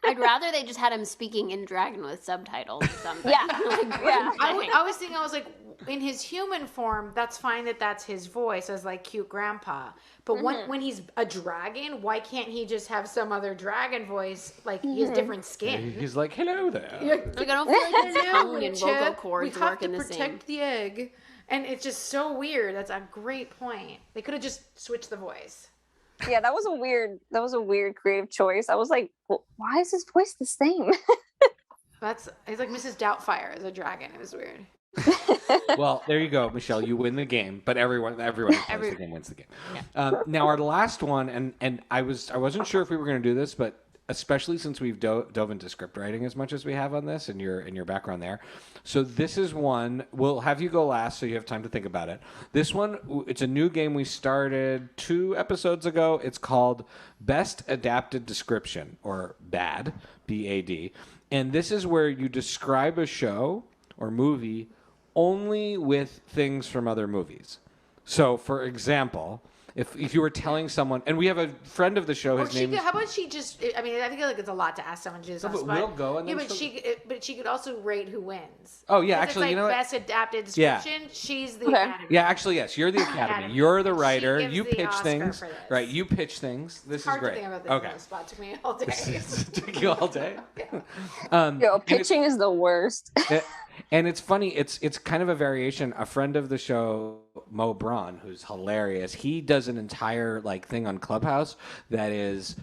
I'd rather they just had him speaking in dragon with subtitles or something. Yeah. Like, Yeah. I was thinking, I was like, in his human form, that's fine that that's his voice as like cute grandpa. But when he's a dragon, why can't he just have some other dragon voice? Like he has different skin. He's like, hello there. Like, I don't feel like his tone and vocal Chip, we cords have work to in the protect same. the egg. And it's just so weird. That's a great point. They could have just switched the voice. yeah, that was a weird creative choice. I was like, well, why is his voice the same? It's like Mrs. Doubtfire as a dragon. It was weird. Well, there you go, Michelle. You win the game, but everyone who plays the game wins the game. Now our last one, and I wasn't sure if we were going to do this, but especially since we've dove into script writing as much as we have on this, and your background there. So this is one. We'll have you go last, so you have time to think about it. This one, it's a new game we started 2 episodes ago. It's called Best Adapted Description, or BAD, B-A-D. And this is where you describe a show or movie only with things from other movies. So, for example, if you were telling someone, and we have a friend of the show, his name. How about she just? I mean, I feel like it's a lot to ask someone to do this. No, but we'll go, and yeah, then but she could also rate who wins. Oh yeah, Because actually, it's you know like what? best adapted description. She's the Academy. Yeah, actually, yes. You're the Academy. Academy. You're the She writer. gives You the pitch Oscar things. for this. Right. You pitch things. This It's hard is great. to think about this Okay. on the spot. Took me all day. It took you all day. Yo, pitching is the worst. And it's funny. It's kind of a variation. A friend of the show, Mo Braun, who's hilarious. He does an entire like thing on Clubhouse that is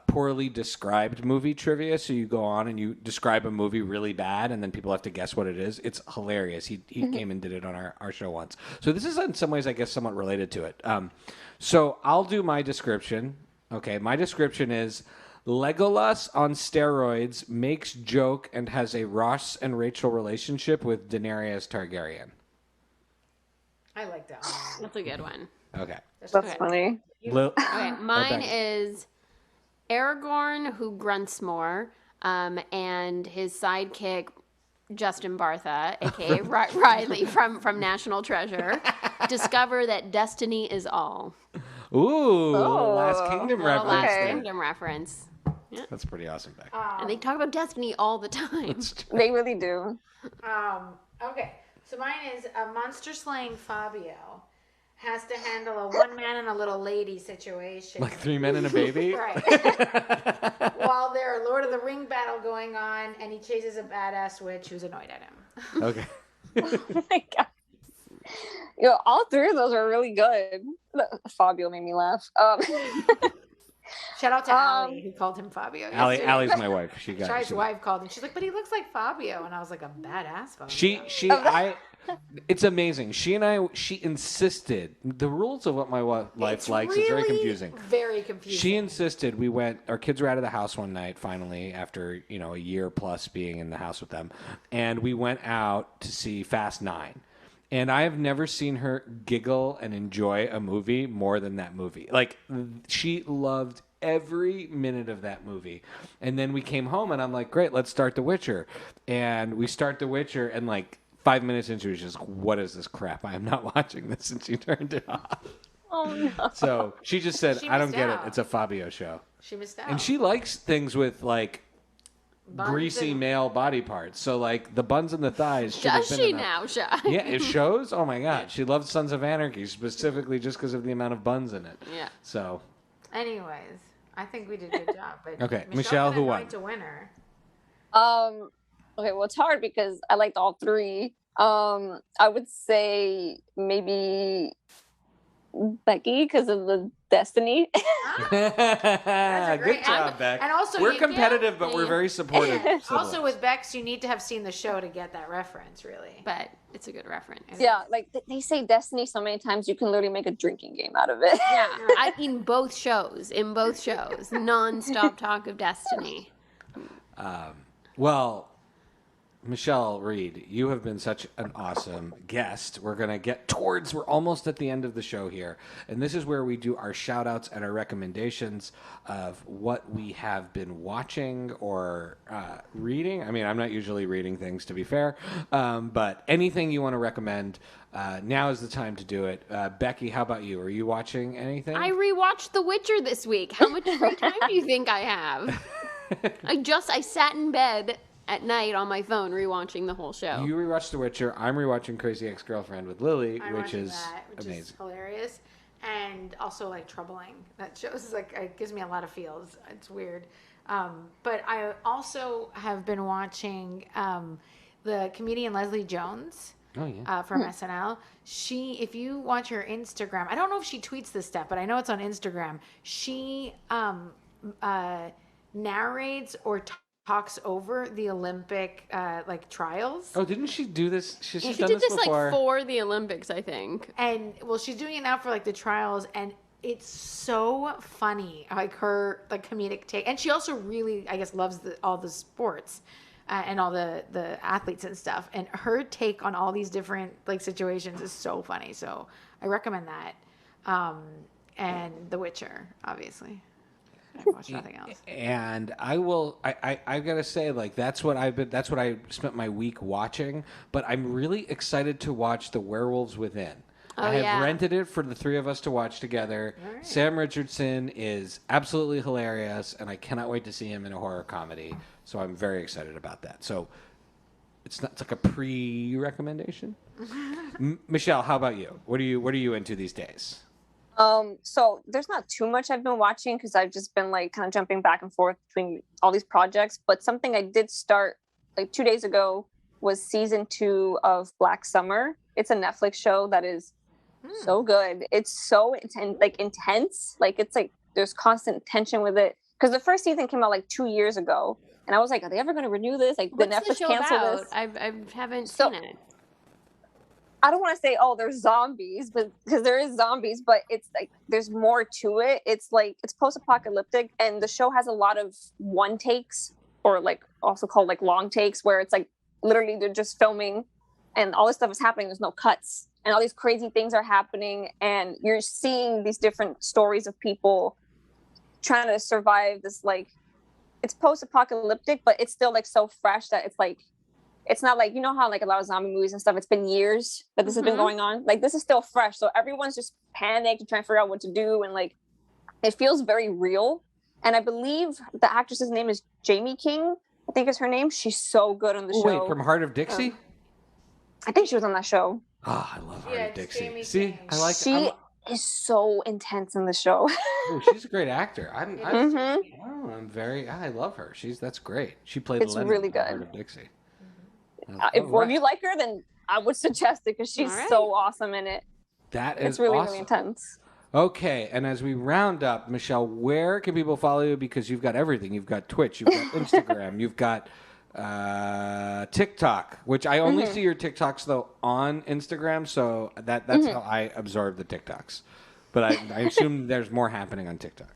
poorly described movie trivia. So you go on and you describe a movie really bad, and then people have to guess what it is. It's hilarious. He came and did it on our show once. So this is in some ways, I guess, somewhat related to it. So I'll do my description. Okay, my description is Legolas on steroids makes joke and has a Ross and Rachel relationship with Daenerys Targaryen. I like that one. That's a good one. Okay. That's funny. Okay, mine Becky. is Aragorn, who grunts more, and his sidekick, Justin Bartha, aka Riley from National Treasure, discover that destiny is all. Ooh, Oh. Last Kingdom Little reference. Last there. Kingdom reference. That's pretty awesome, Beck. And they talk about destiny all the time. They really do. Okay, so mine is a monster slaying Fabio has to handle a one man and a little lady situation. Like 3 men and a baby? Right. While there's a Lord of the Ring battle going on, and he chases a badass witch who's annoyed at him. Okay. Oh my god. All three of those are really good. Fabio made me laugh. Shout out to Allie, who called him Fabio. Allie's my wife. His wife called him. She's like, but he looks like Fabio. And I was like, a badass Fabio. It's amazing. She insisted. The rules of what my wife likes is very confusing. Very confusing. She insisted our kids were out of the house one night finally after, a year plus being in the house with them. And we went out to see Fast 9. And I have never seen her giggle and enjoy a movie more than that movie. Like, she loved every minute of that movie. And then we came home and I'm like, great, let's start The Witcher. And we start The Witcher and 5 minutes into it, she's just, what is this crap? I am not watching this. And she turned it off. Oh, no. So she just said, I don't get it. It's a Fabio show. She missed out. And she likes things with greasy male body parts. So the buns and the thighs. Does she now? Yeah, it shows. Oh my God, she loves Sons of Anarchy specifically just because of the amount of buns in it. Yeah. So. Anyways, I think we did a good job. But okay, Michelle, who won? To winner. Okay, well, it's hard because I liked all three. I would say maybe Becky because of the Destiny. Good job, Beck. And also, we're competitive, but we're very supportive. Also, with Bex, you need to have seen the show to get that reference, really. But it's a good reference. Yeah, they say Destiny so many times, you can literally make a drinking game out of it. Yeah, in both shows, non-stop talk of Destiny. Well, Michelle Reed, you have been such an awesome guest. We're almost at the end of the show here. And this is where we do our shout outs and our recommendations of what we have been watching or reading. I mean, I'm not usually reading things, to be fair. But anything you want to recommend, now is the time to do it. Becky, how about you? Are you watching anything? I rewatched The Witcher this week. How much free time do you think I have? I sat in bed at night on my phone rewatching the whole show. You rewatched The Witcher. I'm rewatching Crazy Ex-Girlfriend with Lily, which is amazing. Is hilarious and also troubling. That shows it gives me a lot of feels. It's weird. But I also have been watching the comedian Leslie Jones. Oh, yeah. From SNL. If you watch her Instagram, I don't know if she tweets this stuff, but I know it's on Instagram. She narrates or talks over the Olympic trials. Oh, didn't she do this? She did this before. For the Olympics, I think. And she's doing it now for the trials, and it's so funny, her comedic take. And she also really, I guess, loves all the sports and all the athletes and stuff. And her take on all these different situations is so funny. So I recommend that. And The Witcher, obviously. I watch nothing else. And I've got to say, that's what I spent my week watching, but I'm really excited to watch The Werewolves Within. I have rented it for the three of us to watch together. Right. Sam Richardson is absolutely hilarious, and I cannot wait to see him in a horror comedy. So I'm very excited about that. So it's like a pre-recommendation. Michelle, how about you? What are you into these days? So there's not too much I've been watching because I've just been kind of jumping back and forth between all these projects. But something I did start 2 days ago was season 2 of Black Summer. It's a Netflix show that is so good. It's so intense. It's there's constant tension with it because the first season came out 2 years ago, and I was like, are they ever going to renew this? Did Netflix cancel this? I haven't seen it. I don't want to say, there's zombies, but because there is zombies, but it's there's more to it. It's it's post-apocalyptic, and the show has a lot of one takes, or also called long takes, where it's literally they're just filming, and all this stuff is happening. There's no cuts, and all these crazy things are happening, and you're seeing these different stories of people trying to survive this. It's post-apocalyptic, but it's still so fresh that it's not you know how a lot of zombie movies and stuff, it's been years that this has been going on. This is still fresh. So everyone's just panicked and trying to figure out what to do. And it feels very real. And I believe the actress's name is Jamie King, I think is her name. She's so good on the show. Wait, from Heart of Dixie? I think she was on that show. Oh, I love Heart of Dixie. Jamie See, King. I like She is so intense in the show. Oh, she's a great actor. I love her. That's great. She played It's Lenny really in good. Heart of Dixie. If you like her, then I would suggest it because she's All right. so awesome in it. That is It's really, awesome. really intense. Okay, and as we round up, Michelle, where can people follow you? Because you've got everything. You've got Twitch, you've got Instagram, you've got TikTok, which I only see your TikToks though on Instagram, so that's how I absorb the TikToks. But I assume there's more happening on TikTok.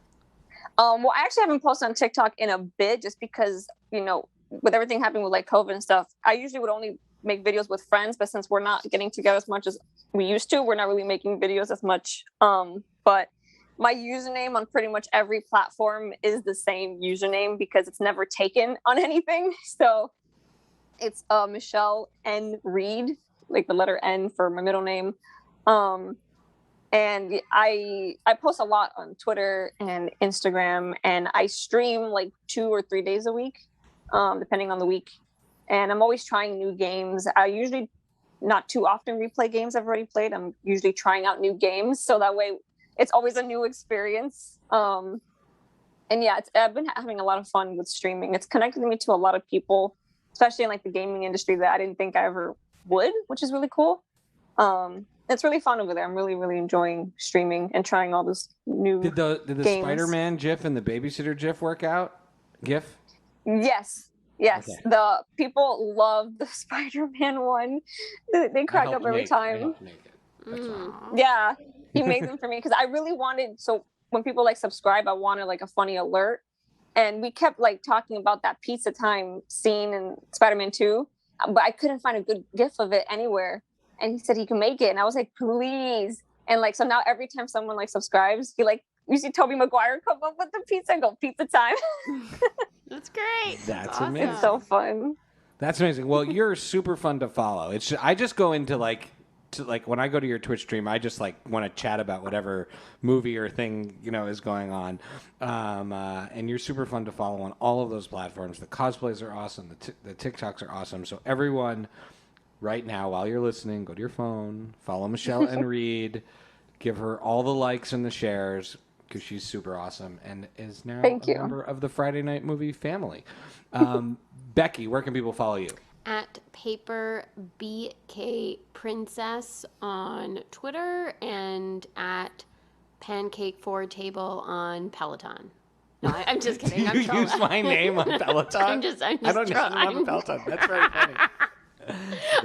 Well, I actually haven't posted on TikTok in a bit, just because with everything happening with like COVID and stuff, I usually would only make videos with friends, but since we're not getting together as much as we used to, we're not really making videos as much. But my username on pretty much every platform is the same username because it's never taken on anything. So it's Michelle N Reed, like the letter N for my middle name. And I post a lot on Twitter and Instagram, and I stream like 2 or 3 days a week, depending on the week. And I'm always trying new games. I usually not too often replay games I've already played. I'm usually trying out new games, so that way it's always a new experience. And yeah, I've been having a lot of fun with streaming. It's connected me to a lot of people, especially in like the gaming industry that I didn't think I ever would, which is really cool. It's really fun over there. I'm really, really enjoying streaming and trying all this new Did the games. Spider-Man GIF and the babysitter GIF work out? GIF? Yes. Okay. The people love the Spider-Man one. They crack up every I time. helped make it. That's all. Yeah, he made them for me because I really wanted. So when people like subscribe, I wanted like a funny alert, and we kept like talking about that pizza time scene in Spider-Man 2, but I couldn't find a good GIF of it anywhere. And he said he can make it, and I was like, please. And like, so now every time someone like subscribes, you see Tobey Maguire come up with the pizza and go pizza time. That's great. That's awesome. amazing. It's so fun. That's amazing. Well, you're super fun to follow. I just go into like when I go to your Twitch stream, I just like want to chat about whatever movie or thing is going on. And you're super fun to follow on all of those platforms. The cosplays are awesome. The TikToks are awesome. So everyone, right now, while you're listening, go to your phone, follow Michelle and Reed, give her all the likes and the shares, because she's super awesome and is now a member of the Friday Night Movie family. Becky, where can people follow you? At Paper BK Princess on Twitter and at Pancake Forward Table on Peloton. No, I'm just kidding. I'm You use my name on Peloton? I'm just I don't use on Peloton. That's very funny.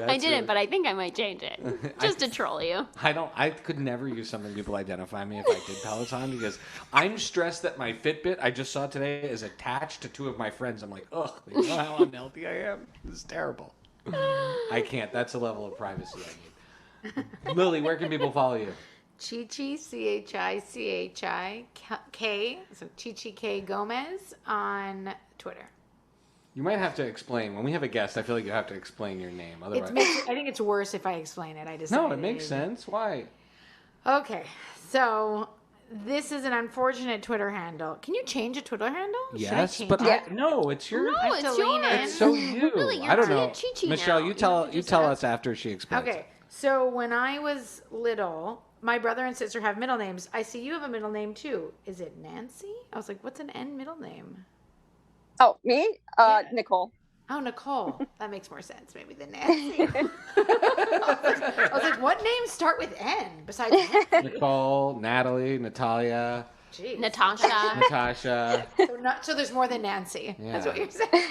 I didn't, but I think I might change it just to troll you. I could never use something people identify me if I did Peloton, because I'm stressed that my Fitbit I just saw today is attached to 2 of my friends. I'm like, ugh, you know how unhealthy I am? This is terrible. I can't. That's the level of privacy I need. Lily, where can people follow you? Chichi, ChiChiK, so Chichi K Gomez on Twitter. You might have to explain. When we have a guest, I feel like you have to explain your name. Otherwise, I think it's worse if I explain it. No, it makes sense. Why? Okay, so this is an unfortunate Twitter handle. Can you change a Twitter handle? Yes, but no, it's your. No, it's yours. It's so you. Really, I don't know. Chi-Chi Michelle, now. you tell us after she explains. Okay, so when I was little, my brother and sister have middle names. I see you have a middle name too. Is it Nancy? I was like, what's an N middle name? Oh, me? Nicole. Oh, Nicole. That makes more sense maybe than Nancy. I was like, what names start with N besides Nancy? Nicole, Natalie, Natalia, Jeez. Natasha. So there's more than Nancy. Yeah. That's what you're saying.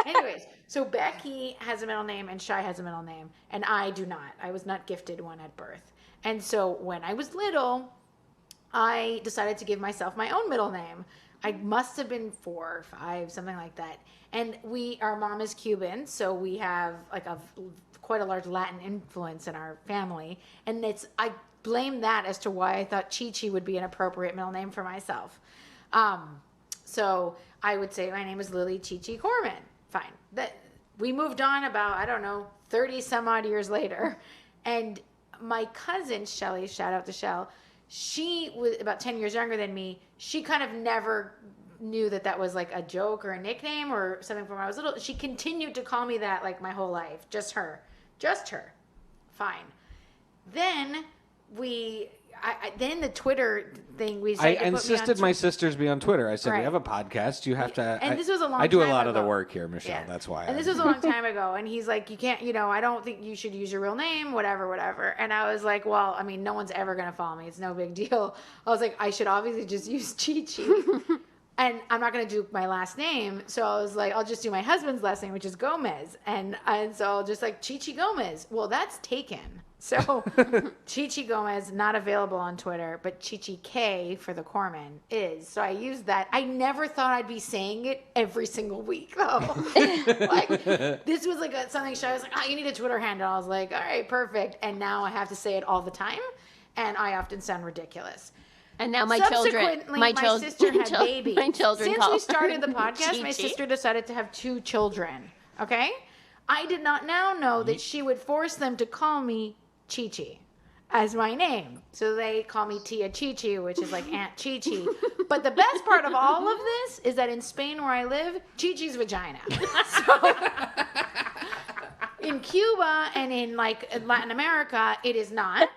Anyways, so Becky has a middle name and Shai has a middle name, and I do not. I was not gifted one at birth. And so when I was little, I decided to give myself my own middle name. I must have been 4 or 5, something like that. And our mom is Cuban, so we have like quite a large Latin influence in our family. And I blame that as to why I thought Chi-Chi would be an appropriate middle name for myself. So I would say my name is Lily Chi-Chi Corman. Fine. We moved on about, 30 some odd years later. And my cousin, Shelly, shout out to Shell, she was about 10 years younger than me. She kind of never knew that was like a joke or a nickname or something from when I was little. She continued to call me that like my whole life. Just her. Fine. Then then the Twitter thing I insisted my sisters be on Twitter. I said, we have a podcast. You have to. And this was a long time ago. I do a lot of the work here, Michelle. Yeah. That's why. And this was a long time ago. And he's like, you can't, I don't think you should use your real name, whatever. And I was like, well, I mean, no one's ever going to follow me. It's no big deal. I was like, I should obviously just use Chi-Chi. And I'm not going to do my last name. So I was like, I'll just do my husband's last name, which is Gomez. And so I'll just like Chi-Chi Gomez. Well, that's taken. So Chi-Chi Gomez, not available on Twitter, but Chi-Chi K for the Corman is. So I used that. I never thought I'd be saying it every single week, though. Like, this was like something I was like, you need a Twitter handle. I was like, all right, perfect. And now I have to say it all the time. And I often sound ridiculous. And now my children, my sister had babies. My children Since we started the podcast, Chi-Chi. my sister decided to have 2 children. Okay? I did not now know that she would force them to call me Chi-Chi as my name. So they call me Tia Chi-Chi, which is like Aunt Chi-Chi. But the best part of all of this is that in Spain where I live, Chi-Chi's vagina. So in Cuba and in like Latin America, it is not.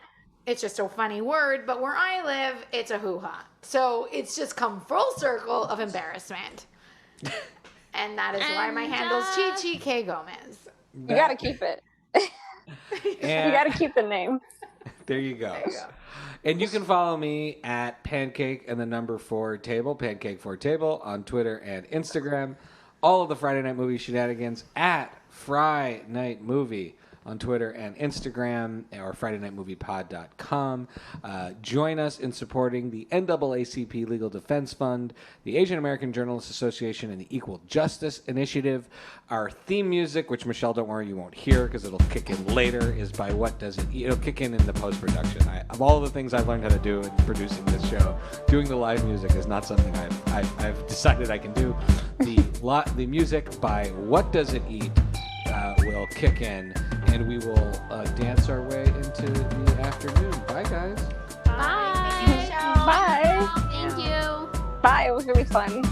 It's just a funny word. But where I live, it's a hoo-ha. So it's just come full circle of embarrassment. And that is why my handle's Chi-Chi K. Gomez. You got to keep it. You got to keep the name. There you go. And you can follow me at Pancake and the number 4 table, Pancake 4 table on Twitter and Instagram. All of the Friday Night Movie shenanigans at Fry Night Movie on Twitter and Instagram, or FridayNightMoviePod.com. Join us in supporting the NAACP Legal Defense Fund, the Asian American Journalists Association, and the Equal Justice Initiative. Our theme music, which, Michelle, don't worry, you won't hear because it'll kick in later, is by What Does It Eat? It'll kick in the post-production. Of all the things I've learned how to do in producing this show, doing the live music is not something I've decided I can do. The music by What Does It Eat? Will kick in, and we will dance our way into the afternoon. Bye, guys. Bye. Bye. Thank you. Bye. It was really fun.